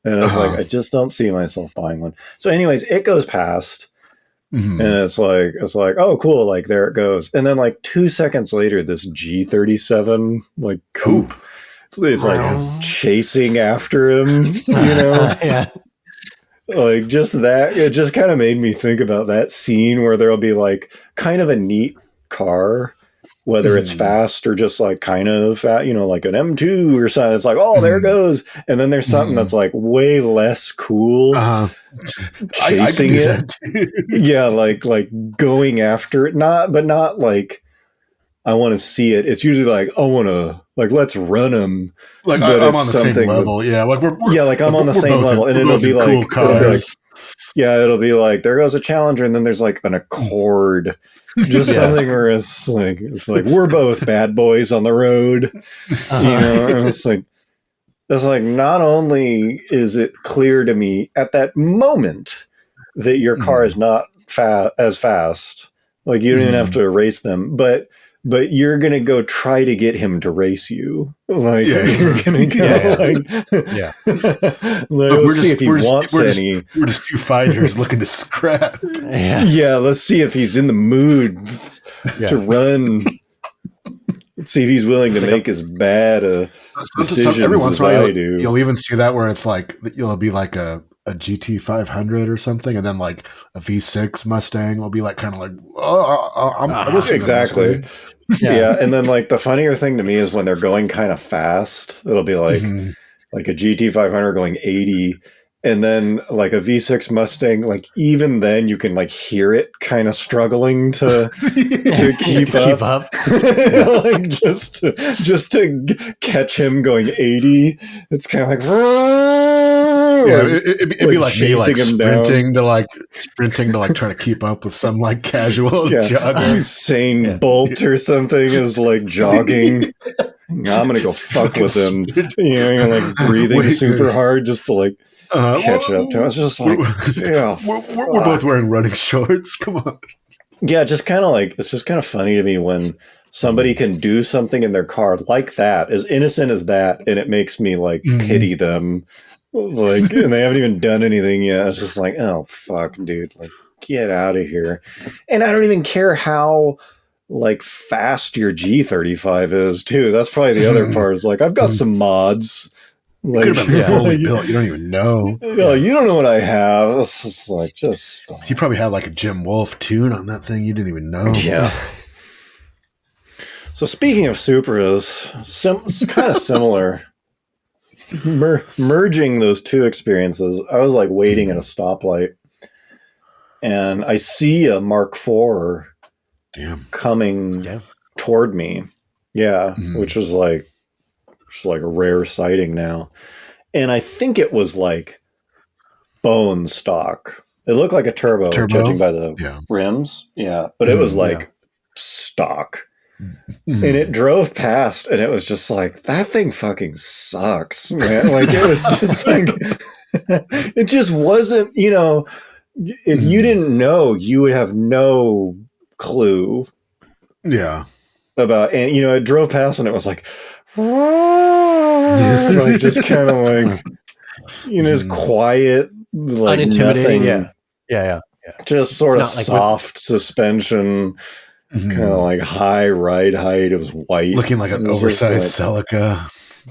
And I was like, I just don't see myself buying one. So, anyways, it goes past, and it's like, oh, cool, like there it goes. And then like 2 seconds later, this G37 like coupe is like chasing after him, you know? Like just that, it just kind of made me think about that scene where there'll be like kind of a neat car, whether it's fast or just like kind of fat, you know, like an M2 or something. It's like, oh, there it goes. And then there's something that's like way less cool. Chasing it. Yeah, like going after it. Not like I want to see it. It's usually like, I want to, like, let's run them. Like, I'm on the same level. Yeah, like like I'm on the same level. And it'll be like, it'll be like, there goes a Challenger, and then there's like an Accord. Just something where it's like we're both bad boys on the road. You know, and it's like not only is it clear to me at that moment that your car is not as fast, like you don't even have to race them, but you're gonna go try to get him to race you. Like you're gonna go let's see if he wants any. We're just two fighters looking to scrap. Let's see if he's in the mood to run. Let's see if he's willing to make as bad a decisions every once as in a while, I do. You'll even see that where it's like it'll be like a GT 500 or something, and then like a V6 Mustang will be like kind of like, exactly. And then like the funnier thing to me is when they're going kind of fast, it'll be like a GT 500 going 80, and then like a V6 Mustang, like even then you can like hear it kind of struggling to keep up. Like just to catch him going 80, it's kind of like it'd be like me like sprinting to like try to keep up with some like casual jogger. Usain Bolt or something is like jogging. I'm gonna go fuck with him. You know, like breathing super hard just to like catch up to him. It's just like we're both wearing running shorts. Come on. Yeah, just kind of like it's just kind of funny to me when somebody can do something in their car like that, as innocent as that, and it makes me like pity them. Like, and they haven't even done anything yet. It's just like, oh fuck, dude, like get out of here. And I don't even care how like fast your G35 is too. That's probably the other part. Is like I've got some mods. Like could have been fully built. You don't even know. You don't know what I have. It's just like he probably had like a Jim Wolfe tune on that thing. You didn't even know. Yeah. So speaking of Supras, it's kind of similar. Merging those two experiences, I was like waiting at a stoplight, and I see a Mark IV coming toward me. Which was like a rare sighting now, and I think it was like bone stock. It looked like a turbo judging by the rims, but it was like stock. And it drove past, and it was just like, that thing fucking sucks, man. Like it was just like it just wasn't, you know, if you didn't know, you would have no clue about, and you know, it drove past and it was like like just kind of like, you know, just quiet, like unintimidating. Nothing, just sort of soft suspension. Kind of like high ride height. It was white, looking like an oversized Celica.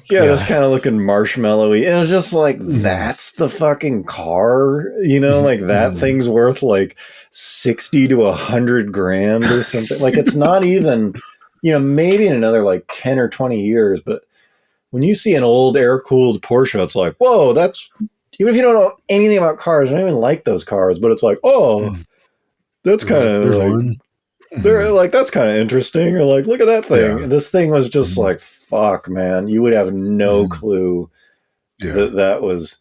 It was kind of looking marshmallowy. It was just like, that's the fucking car, you know, like that thing's worth like 60 to 100 grand or something. Like it's not even, you know, maybe in another like 10 or 20 years. But when you see an old air cooled Porsche, it's like, whoa, that's, even if you don't know anything about cars, I don't even like those cars, but it's like, oh, that's kind of like, they're like, that's kind of interesting. Or like, look at that thing. And this thing was just like, fuck, man. You would have no clue that was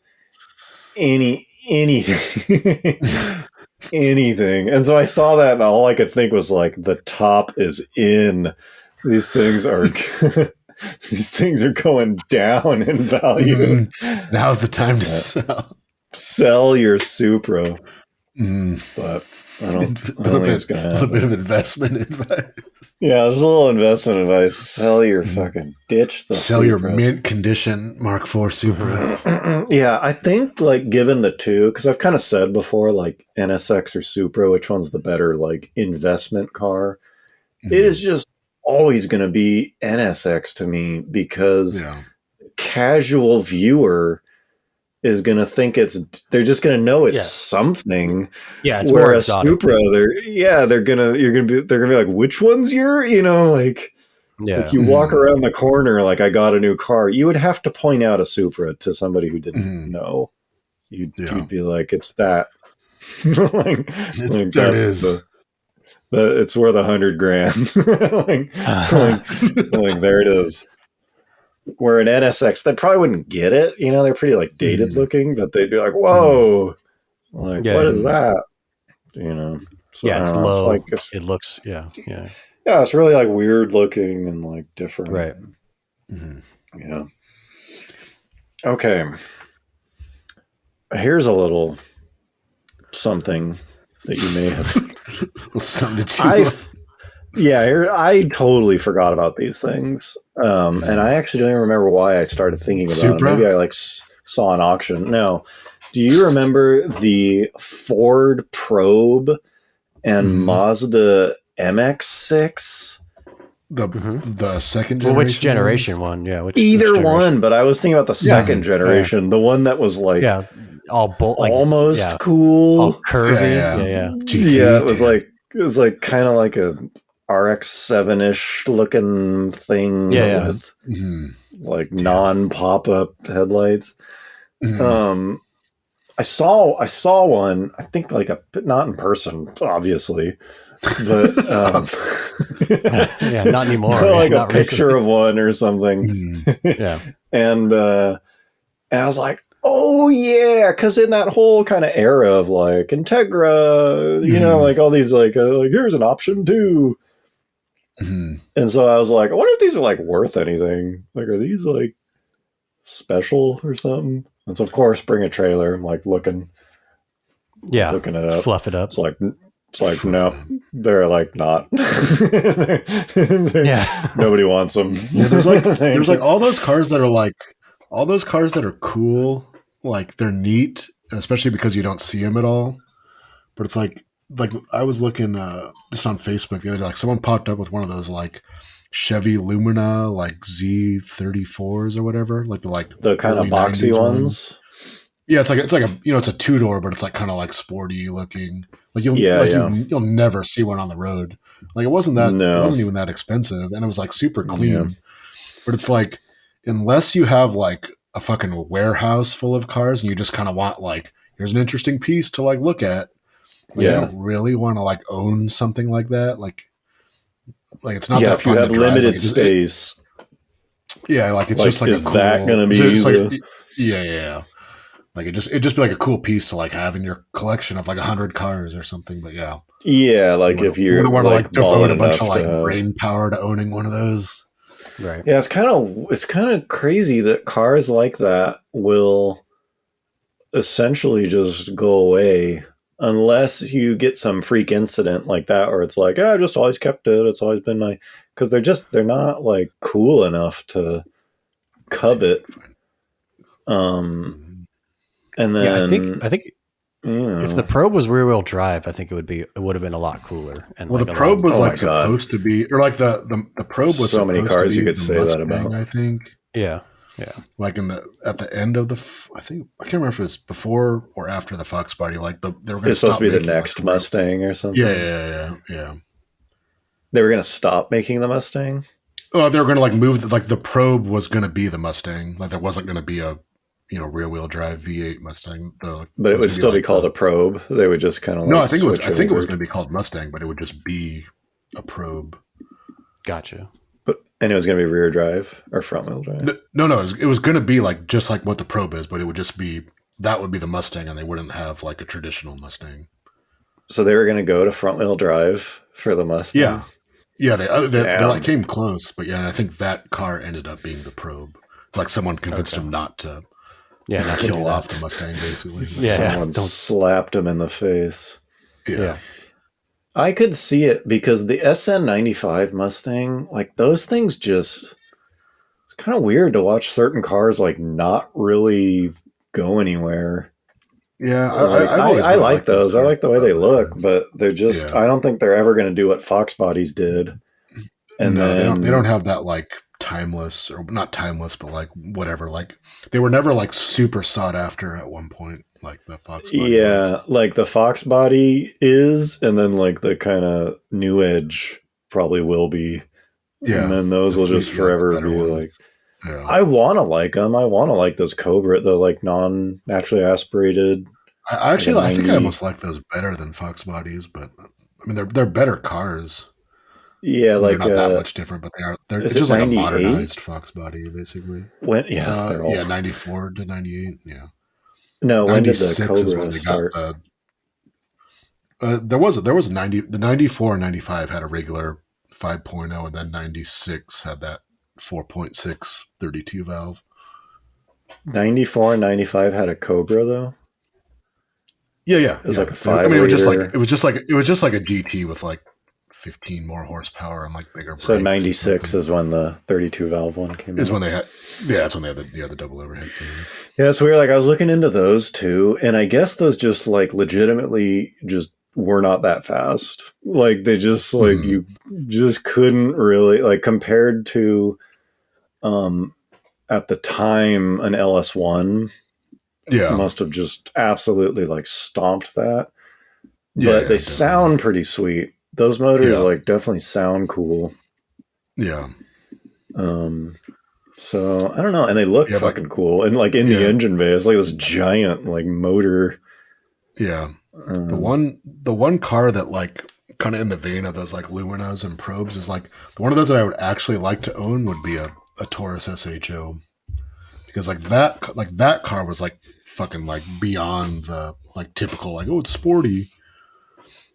anything. Anything. And so I saw that, and all I could think was like, the top is in. These things are these things are going down in value. Now's the time to sell. sell your Supra. Mm. But I don't think it's going to happen. A little bit of investment advice. Yeah, there's a little investment advice. Sell your fucking ditch the Sell Supra. your mint condition Mark IV Supra. Yeah, I think like given the two, because I've kind of said before, like NSX or Supra, which one's the better like investment car? It is just always going to be NSX to me because casual viewer is going to think they're just going to know it's something. Yeah, it's where more a exotic. Supra, they're gonna be like, which one's your, like you walk around the corner like I got a new car. You would have to point out a Supra to somebody who didn't know. You'd be like, it's that. like there it is. It's worth $100,000. like there it is. Where an NSX, they probably wouldn't get it. They're pretty like dated looking, but they'd be like, whoa, like what is that? So, it's low. It looks, it's really like weird looking and like different. Right. Yeah. Okay. Here's a little something that you may have. Something I totally forgot about these things. And I actually don't even remember why I started thinking about Supra? it. Maybe I saw an auction. No. Do you remember the Ford Probe and Mazda MX-6? The second generation? Well, which generation one? Yeah. Either one, but I was thinking about the second generation. The one that was like almost cool. All curvy. Yeah. GT, it was like kind of like a RX-7-ish looking thing with like non-pop-up headlights. I saw one, I think like not in person, obviously, but not anymore. Like not a picture of one or something. And I was like, oh yeah, because in that whole kind of era of like Integra, like all these like here's an option too. And so I was like, I wonder if these are like worth anything. Like, are these like special or something? And so of course, bring a trailer. I'm like looking it up, fluff it up. It's like no, they're like not. Nobody wants them. Yeah, there's like all those cars that are cool. Like they're neat, especially because you don't see them at all. But it's like I was looking just on Facebook the other day, like someone popped up with one of those like Chevy Lumina like Z34s or whatever, like the kind of boxy ones. Yeah, it's like a it's a 2-door, but it's like kind of like sporty looking. Like you'll never see one on the road. Like it wasn't even that expensive, and it was like super clean. Yeah. But it's like unless you have like a fucking warehouse full of cars and you just kind of want like here's an interesting piece to like look at. Like, I don't really want to like own something like that. Like it's not that if you have limited space. Like it's just like is a cool, that going to be yeah. Like it just be like a cool piece to like have in your collection of like 100 cars or something. But like if you're want to like devote a bunch of like to brain power to owning one of those. Right. Yeah, it's kind of crazy that cars like that will essentially just go away unless you get some freak incident like that, or it's like, I just always kept it. It's always been because they're not like cool enough to covet. And then I think if the Probe was rear wheel drive, I think it would have been a lot cooler. And the Probe was supposed to be, or like the Probe was so many cars you could say Mustang, that about. I think. Yeah. Like at the end of I can't remember if it was before or after the Fox Body. Like they were going to. It's supposed to be the next Mustang or something. Yeah. They were going to stop making the Mustang. Oh, they were going to like move. The Probe was going to be the Mustang. Like there wasn't going to be a rear wheel drive V8 Mustang. But it would still be called a Probe. They would just kind of no. I think it was going to be called Mustang, but it would just be a Probe. Gotcha. And it was going to be rear drive or front wheel drive? No. It was going to be like just like what the Probe is, but it would just be that would be the Mustang, and they wouldn't have like a traditional Mustang. So they were going to go to front wheel drive for the Mustang. Yeah. They like came close, but I think that car ended up being the Probe. It's like someone convinced him not to Yeah, not to do kill that. off the Mustang, basically. Yeah. Someone slapped him in the face. Yeah. I could see it because the SN95 Mustang, like those things just, it's kind of weird to watch certain cars like not really go anywhere. Yeah, Like, I've always I really like liked those those. I cars. like the way they look, but they're just, Yeah. I don't think they're ever going to do what Fox bodies did. And No, then they don't have that like timeless, or not timeless, but like whatever. Like they were never like super sought after at one point, like the Fox body was. like the Fox body is, and then like the kind of New Edge probably will be. And then those will just forever be ones. like, I want to like them. I want to like those Cobra, the like non-naturally aspirated. I think I almost like those better than Fox bodies, but I mean they're better cars. Yeah, like they're not that much different, but they're it's just like a modernized Fox body, basically. When they're all 94 to 98. Yeah. No, when did the Cobra start? There was 90. The 94 and 95 had a regular 5.0, and then 96 had that 4.6 32 valve. 94 and 95 had a Cobra though. Yeah. It was like a 5. I mean, it was just like a GT with like 15 more horsepower and like bigger brakes. So 96 is when the 32 valve one came out. Is when they had, that's when they had the double overhead. Yeah, it's weird. Like I was looking into those too, and I guess those just like legitimately just were not that fast. Like they just like you just couldn't really like compared to at the time an LS1 must have just absolutely like stomped that. But they sound pretty sweet. Those motors like definitely sound cool. Yeah. So I don't know, and they look fucking cool. And like in the engine bay, it's like this giant like motor. Yeah. The one car that like kind of in the vein of those like Luminas and Probes is like one of those that I would actually like to own would be a Taurus SHO, because like that car was like fucking like beyond the like typical like, oh, it's sporty.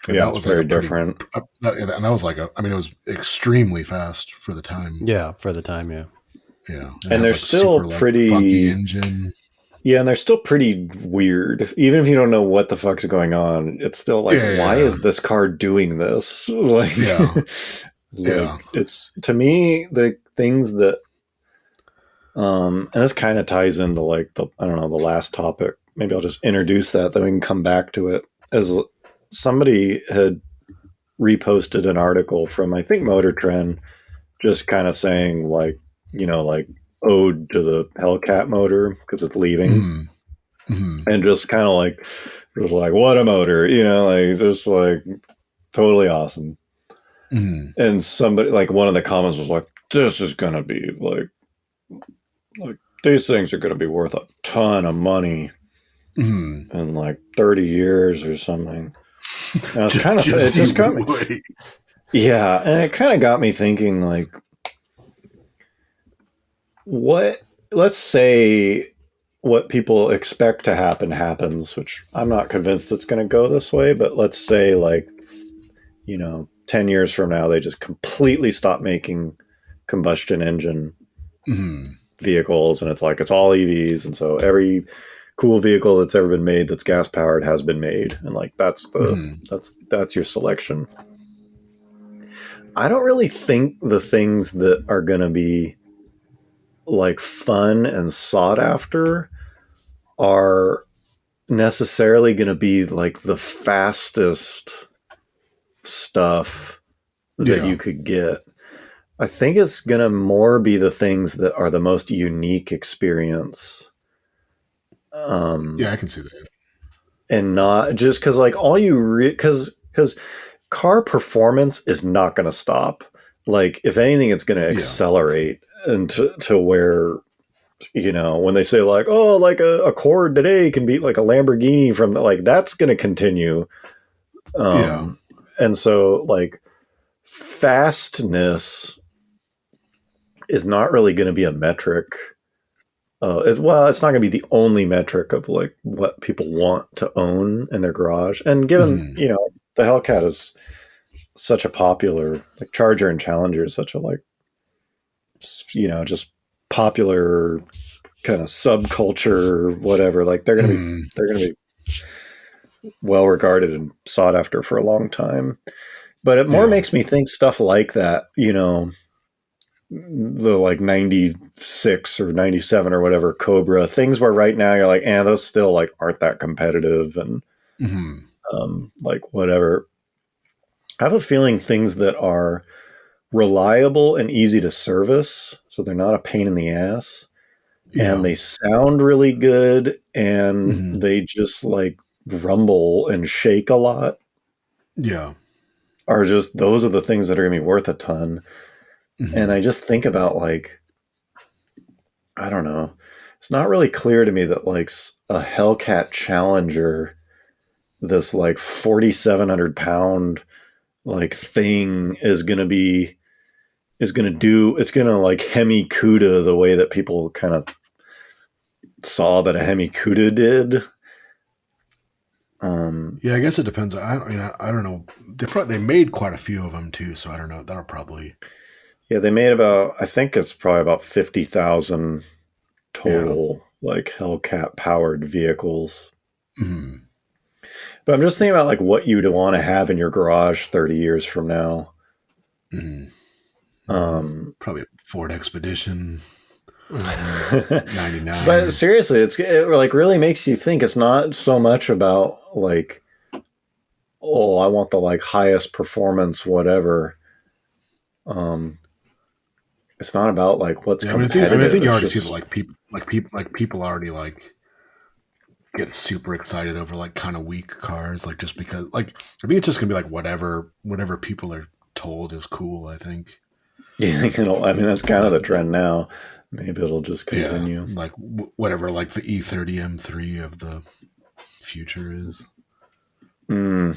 And that was very different. And that was like it was extremely fast for the time. Yeah, for the time, yeah. Yeah. And they're still pretty funky engine. Yeah, and they're still pretty weird. Even if you don't know what the fuck's going on, it's still like, why is this car doing this? Like, it's to me the things that, and this kind of ties into like the last topic. Maybe I'll just introduce that, then we can come back to it. As somebody had reposted an article from I think Motor Trend, just kind of saying like, like ode to the Hellcat motor because it's leaving, and just kind of like what a motor, like just like totally awesome. And somebody like one of the comments was like, this is gonna be like these things are gonna be worth a ton of money in like 30 years or something. And it's kind of it just got me, and it kind of got me thinking like, let's say what people expect to happen happens, which I'm not convinced it's going to go this way, but let's say like 10 years from now they just completely stop making combustion engine vehicles, and it's like it's all EVs, and so every cool vehicle that's ever been made that's gas powered has been made, and like that's your selection. I don't really think the things that are going to be like fun and sought after are necessarily going to be like the fastest stuff that you could get. I think it's going to more be the things that are the most unique experience. I can see that. And not just because like all you because car performance is not going to stop. Like if anything, it's going to accelerate and to where, when they say like, oh, like a Accord today can beat like a Lamborghini from like, that's going to continue. And so like fastness is not really going to be a metric. It's not going to be the only metric of like what people want to own in their garage. And given, the Hellcat is such a popular, like Charger and Challenger is such a like, just popular kind of subculture, whatever. Like they're gonna be well regarded and sought after for a long time. But it more makes me think stuff like that, you know, the like 96 or 97 or whatever Cobra things where right now you're like, those still like aren't that competitive and like whatever. I have a feeling things that are reliable and easy to service, so they're not a pain in the ass, and they sound really good, and they just like rumble and shake a lot. Yeah. Are just, those are the things that are going to be worth a ton. And I just think about like, I don't know. It's not really clear to me that like a Hellcat Challenger, this like 4,700 pound like thing is going to like Hemi Cuda the way that people kind of saw that a Hemi Cuda did. Yeah, I guess it depends. I don't know. They made quite a few of them too, so I don't know. That'll probably. Yeah, they made I think it's probably about 50,000 total like Hellcat powered vehicles. But I'm just thinking about like what you'd want to have in your garage 30 years from now. Probably a Ford Expedition. 99. But seriously, it like really makes you think. It's not so much about like, oh, I want the like highest performance, whatever. It's not about like what's competitive. I think you already see that people already like get super excited over like kind of weak cars, like just because like I think it's just gonna be like whatever people are told is cool. I think. Yeah, I mean that's kind of the trend now. Maybe it'll just continue. Yeah, like whatever, like the E30 M3 of the future is. Yeah,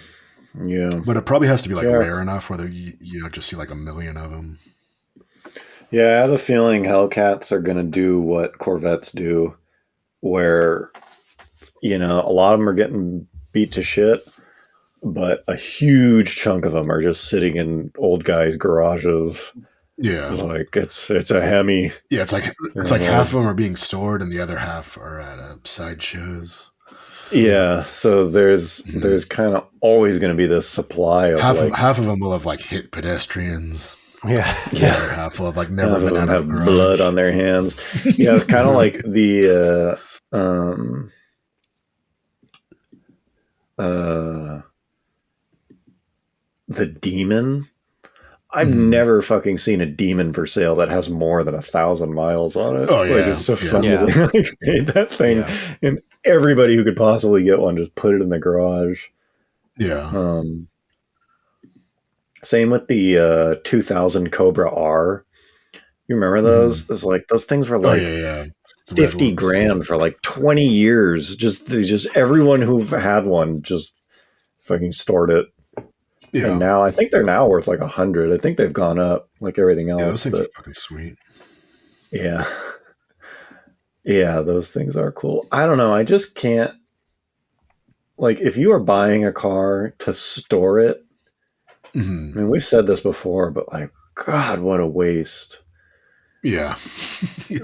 but it probably has to be like rare enough where you just see like a million of them. Yeah, I have a feeling Hellcats are going to do what Corvettes do, where, you know, a lot of them are getting beat to shit, but a huge chunk of them are just sitting in old guys' garages. Yeah, like it's a Hemi. Yeah, it's like half of them are being stored, and the other half are at side shows. Yeah, so there's kind of always going to be this supply of half of them will have like hit pedestrians. Yeah. Half will have like never been out of garage. Blood on their hands. Yeah, it's kind of like the Demon. I've never fucking seen a Demon for sale that has more than 1,000 miles on it. Oh yeah, like it's so funny. They like made that thing, and everybody who could possibly get one just put it in the garage. Yeah. Same with the 2000 Cobra R. You remember those? It's like those things were like 50 grand for like 20 years. Just everyone who had one just fucking stored it. Yeah. And now I think they're now worth like 100. I think they've gone up like everything else. Yeah, those things are fucking sweet. Yeah. Yeah, those things are cool. I don't know. I just can't, like, if you are buying a car to store it, I mean, we've said this before, but like, God, what a waste. Yeah.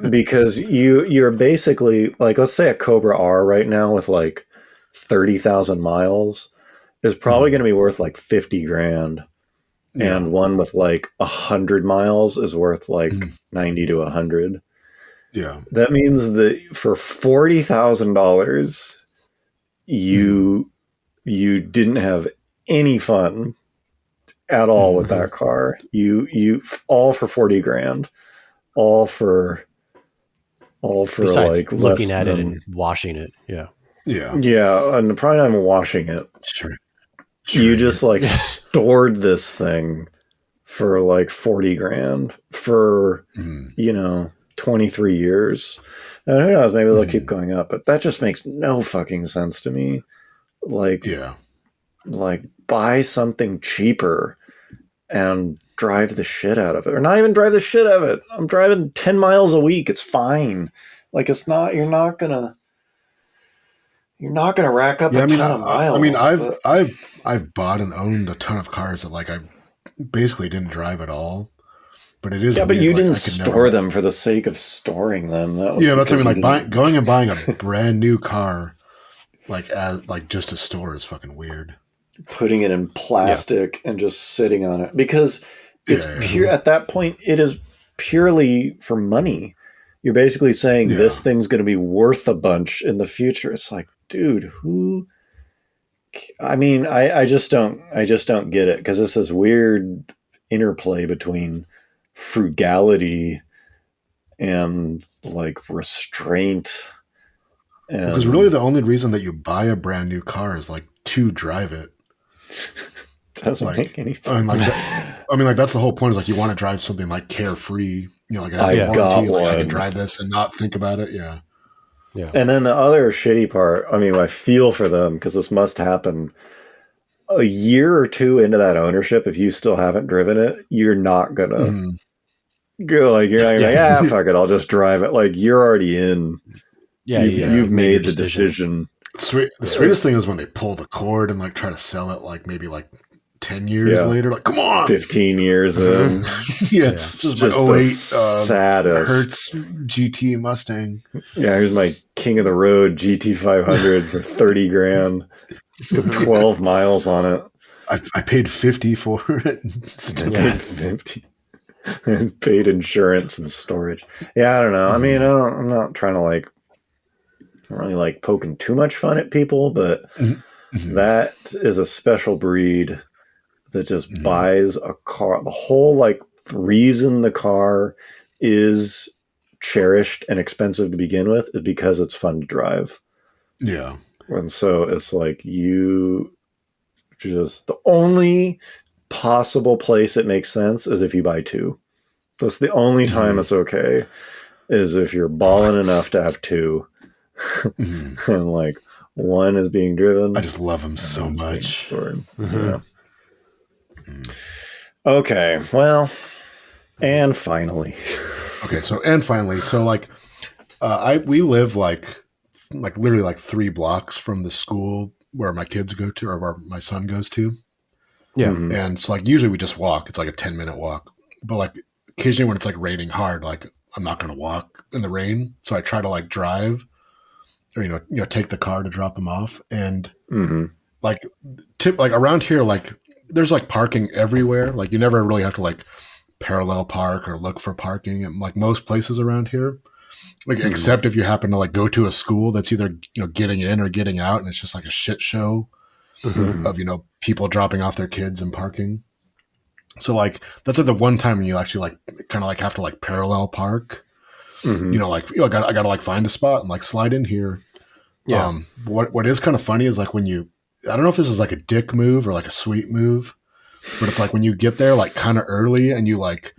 Because you're basically like, let's say a Cobra R right now with like 30,000 miles is probably going to be worth like 50 grand. Yeah. And one with like 100 miles is worth like 90 to 100. Yeah. That means that for $40,000, you didn't have any fun at all with that car. You all for 40 grand, all for besides like looking at it and washing it. Yeah. And probably not even washing it. Sure. You just like stored this thing for like 40 grand for 23 years. And who knows, maybe they'll keep going up, but that just makes no fucking sense to me. Like, like buy something cheaper and drive the shit out of it, or not even drive the shit out of it. I'm driving 10 miles a week. It's fine. Like you're not gonna rack up a ton of miles. I mean, I've bought and owned a ton of cars that like I basically didn't drive at all. But it is but weird. you Like, didn't I could store never, them for the sake of storing them. That was that's what I mean. because Like going and buying a brand new car, like as like just to store is fucking weird. putting it in plastic and just sitting on it, because it's Yeah, pure at that point. It is purely for money. You're basically saying this thing's going to be worth a bunch in the future. It's like, dude, who? I mean, I just don't get it, because it's this weird interplay between frugality and like restraint. And because really the only reason that you buy a brand new car is like to drive it. doesn't Like, make any I mean, sense. like that's the whole point. Is like you want to drive something like carefree. Like I I have got warranty. Like I can one. drive this and not think about it. Yeah. Yeah. And then the other shitty part, I mean, I feel for them, because this must happen a year or two into that ownership. If you still haven't driven it, you're not gonna go like, you're not gonna be like, fuck it, I'll just drive it. Like, you're already in. Yeah. You've made your the decision. The sweetest thing is when they pull the cord and like try to sell it like maybe like 10 years later. Like, come on, 15 years in. It's just my the 08 saddest. Hertz GT Mustang. Yeah, here's my King of the Road GT 500 for 30 grand. It's got 12 miles on it. I paid 50 for it. Paid 50. And paid insurance and storage. Yeah, I don't know. I mean, I'm not trying to like, I don't really like poking too much fun at people, but that is a special breed that just buys a car. The whole like reason the car is cherished and expensive to begin with is because it's fun to drive. Yeah. And so it's like, you just, the only possible place it makes sense is if you buy two. That's the only time it's okay, is if you're balling enough to have two. And like one is being driven. I just love them so much. Yeah. Okay, well, and finally. So like we live like literally like 3 blocks from the school where my kids go to, or where my son goes to. Yeah. And so like usually we just walk. It's like a 10-minute walk. But like occasionally when it's like raining hard, like I'm not going to walk in the rain. So I try to like drive, or take the car to drop them off. And like around here, like there's like parking everywhere. Like you never really have to like parallel park or look for parking at like most places around here. Like except if you happen to like go to a school that's either getting in or getting out, and it's just like a shit show of people dropping off their kids and parking. So like that's like the one time when you actually like kind of like have to like parallel park. I gotta like find a spot and like slide in here. Yeah. What is kind of funny is like when I don't know if this is like a dick move or like a sweet move, but it's like when you get there like kind of early and you like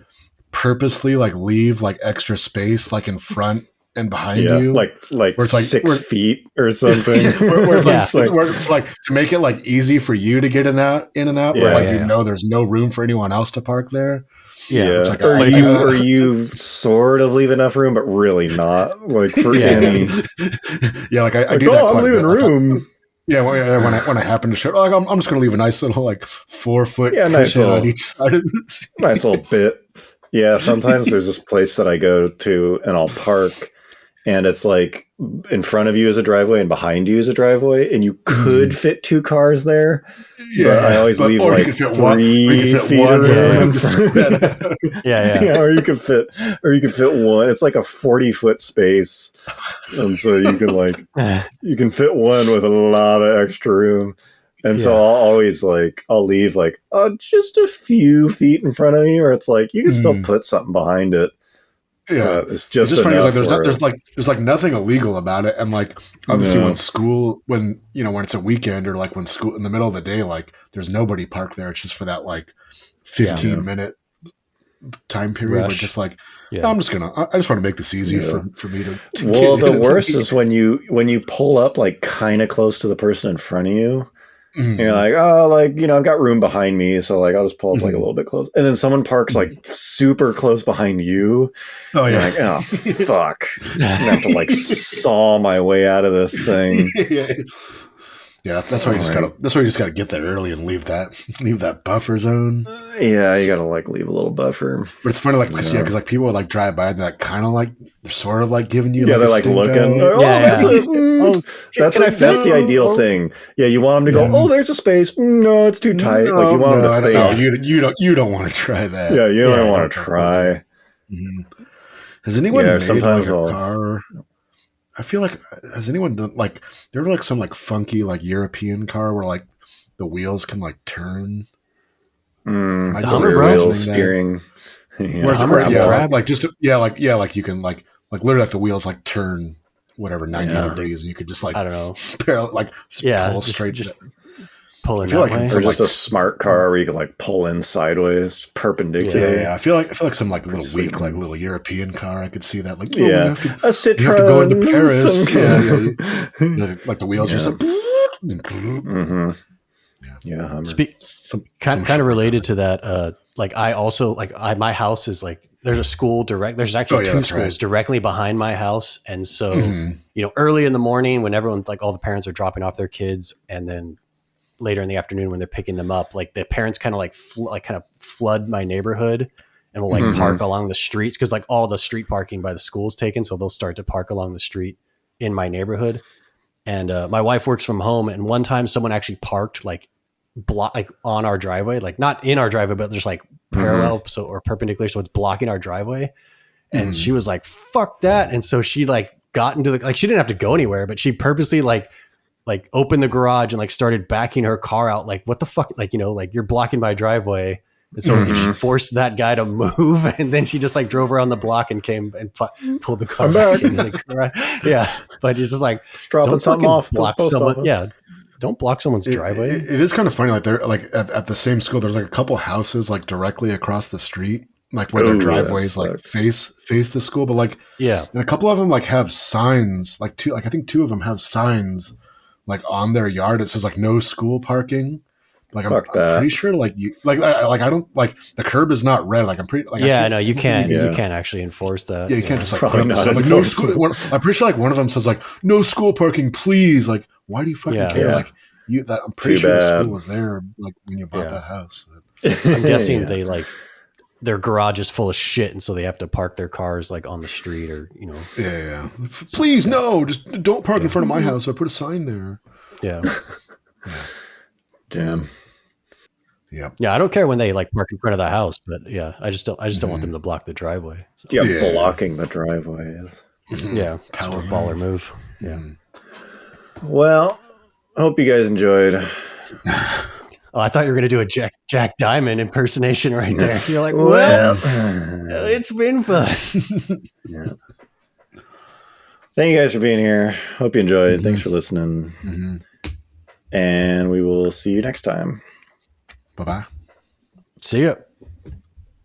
purposely like leave like extra space like in front and behind you, like it's like 6 feet or something. where it's like to make it like easy for you to get in and out, where like there's no room for anyone else to park there. Yeah, like, or you sort of leave enough room, but really not. Like for any. Yeah, like I do that. I'm leaving room. When I happen to show, like I'm just going to leave a nice little like 4-foot nice little, on each side of this. Nice little bit. Yeah, sometimes there's this place that I go to and I'll park, and it's like in front of you is a driveway and behind you is a driveway, and you could fit 2 cars there. Yeah, but I always leave like 3 feet of room. Or you could fit 1. It's like a 40-foot space, and so you can fit 1 with a lot of extra room. And so I'll leave like just a few feet in front of me, or it's like you can still put something behind it. Yeah, it's just funny. There's like nothing illegal about it, and like obviously when it's a weekend or like when school in the middle of the day, like there's nobody parked there. It's just for that like 15-minute time period. We're just like, I just want to make this easy for me to well, the worst is when you pull up like kind of close to the person in front of you. You're like, I've got room behind me, so like I'll just pull up like a little bit close, and then someone parks like super close behind you. Oh yeah, like, oh fuck, I'm gonna have to like saw my way out of this thing. Yeah, that's why you just gotta. That's why you just gotta get there early and leave that buffer zone. Yeah, you gotta like leave a little buffer. But it's funny, like because like people would like drive by and they're like kind of like they're sort of like giving you. Yeah, they're like looking. That's that's the ideal thing. Yeah, you want them to go. Oh, there's a space. No, it's too tight. No, like you want them to think. No, you don't want to try that. Yeah, you don't want to try. Mm-hmm. Has anyone made like a car? I feel like has anyone done like there like some like funky like European car where like the wheels can like turn. The Hummer wheel steering. Like just like you can like literally like the wheels like turn whatever 90 degrees and you could just like I don't know pull straight. Just pull in. I feel like it's just a smart car where you can like pull in sideways, perpendicular. Yeah. I feel like some like little weak like little European car. I could see that. Like a Citroen. You have to go into Paris. Like the wheels just like. Mm-hmm. Yeah. Kind of related to that. Like I also like my house is like there's a school there's actually two schools directly behind my house, and so early in the morning when everyone's like all the parents are dropping off their kids, and then later in the afternoon when they're picking them up, like the parents kind of like flood my neighborhood and will like park along the streets because like all the street parking by the school's taken, so they'll start to park along the street in my neighborhood. And my wife works from home, and one time someone actually parked like on our driveway, like not in our driveway, but just like parallel or perpendicular, so it's blocking our driveway. And she was like, "Fuck that!" And so she like got into the she didn't have to go anywhere, but she purposely like opened the garage and like started backing her car out. Like, what the fuck? Like, like you're blocking my driveway. And so if she forced that guy to move, and then she just like drove around the block and came and pulled the car back into the garage. Yeah. But he's just like, dropping something off. Block someone. Yeah. Don't block someone's driveway. It is kind of funny. Like they're like at the same school, there's like a couple houses like directly across the street, like where their driveways like face the school. But like, and a couple of them like have signs, like I think two of them have signs like on their yard. It says like no school parking. Like I'm pretty sure like you like I don't like the curb is not red. Like I'm pretty like I know you can't you can't actually enforce that. Yeah, you can't just like put up a sign, like no school. I'm pretty sure like one of them says like no school parking, please. Like why do you fucking care? Yeah. Like I'm pretty sure the school was there like when you bought that house. I'm guessing they like their garage is full of shit, and so they have to park their cars like on the street or Yeah. Please no, just don't park in front of my house. Or put a sign there. Yeah. Damn. Yeah. Yeah, I don't care when they like park in front of the house, but I just don't want them to block the driveway. So. Yeah, blocking the driveway is power baller move. Yeah. Well, I hope you guys enjoyed. Oh, I thought you were going to do a Jack Diamond impersonation right there. You're like, well, it's been fun. Thank you guys for being here. Hope you enjoyed. Thanks for listening. And we will see you next time. Bye-bye. See ya.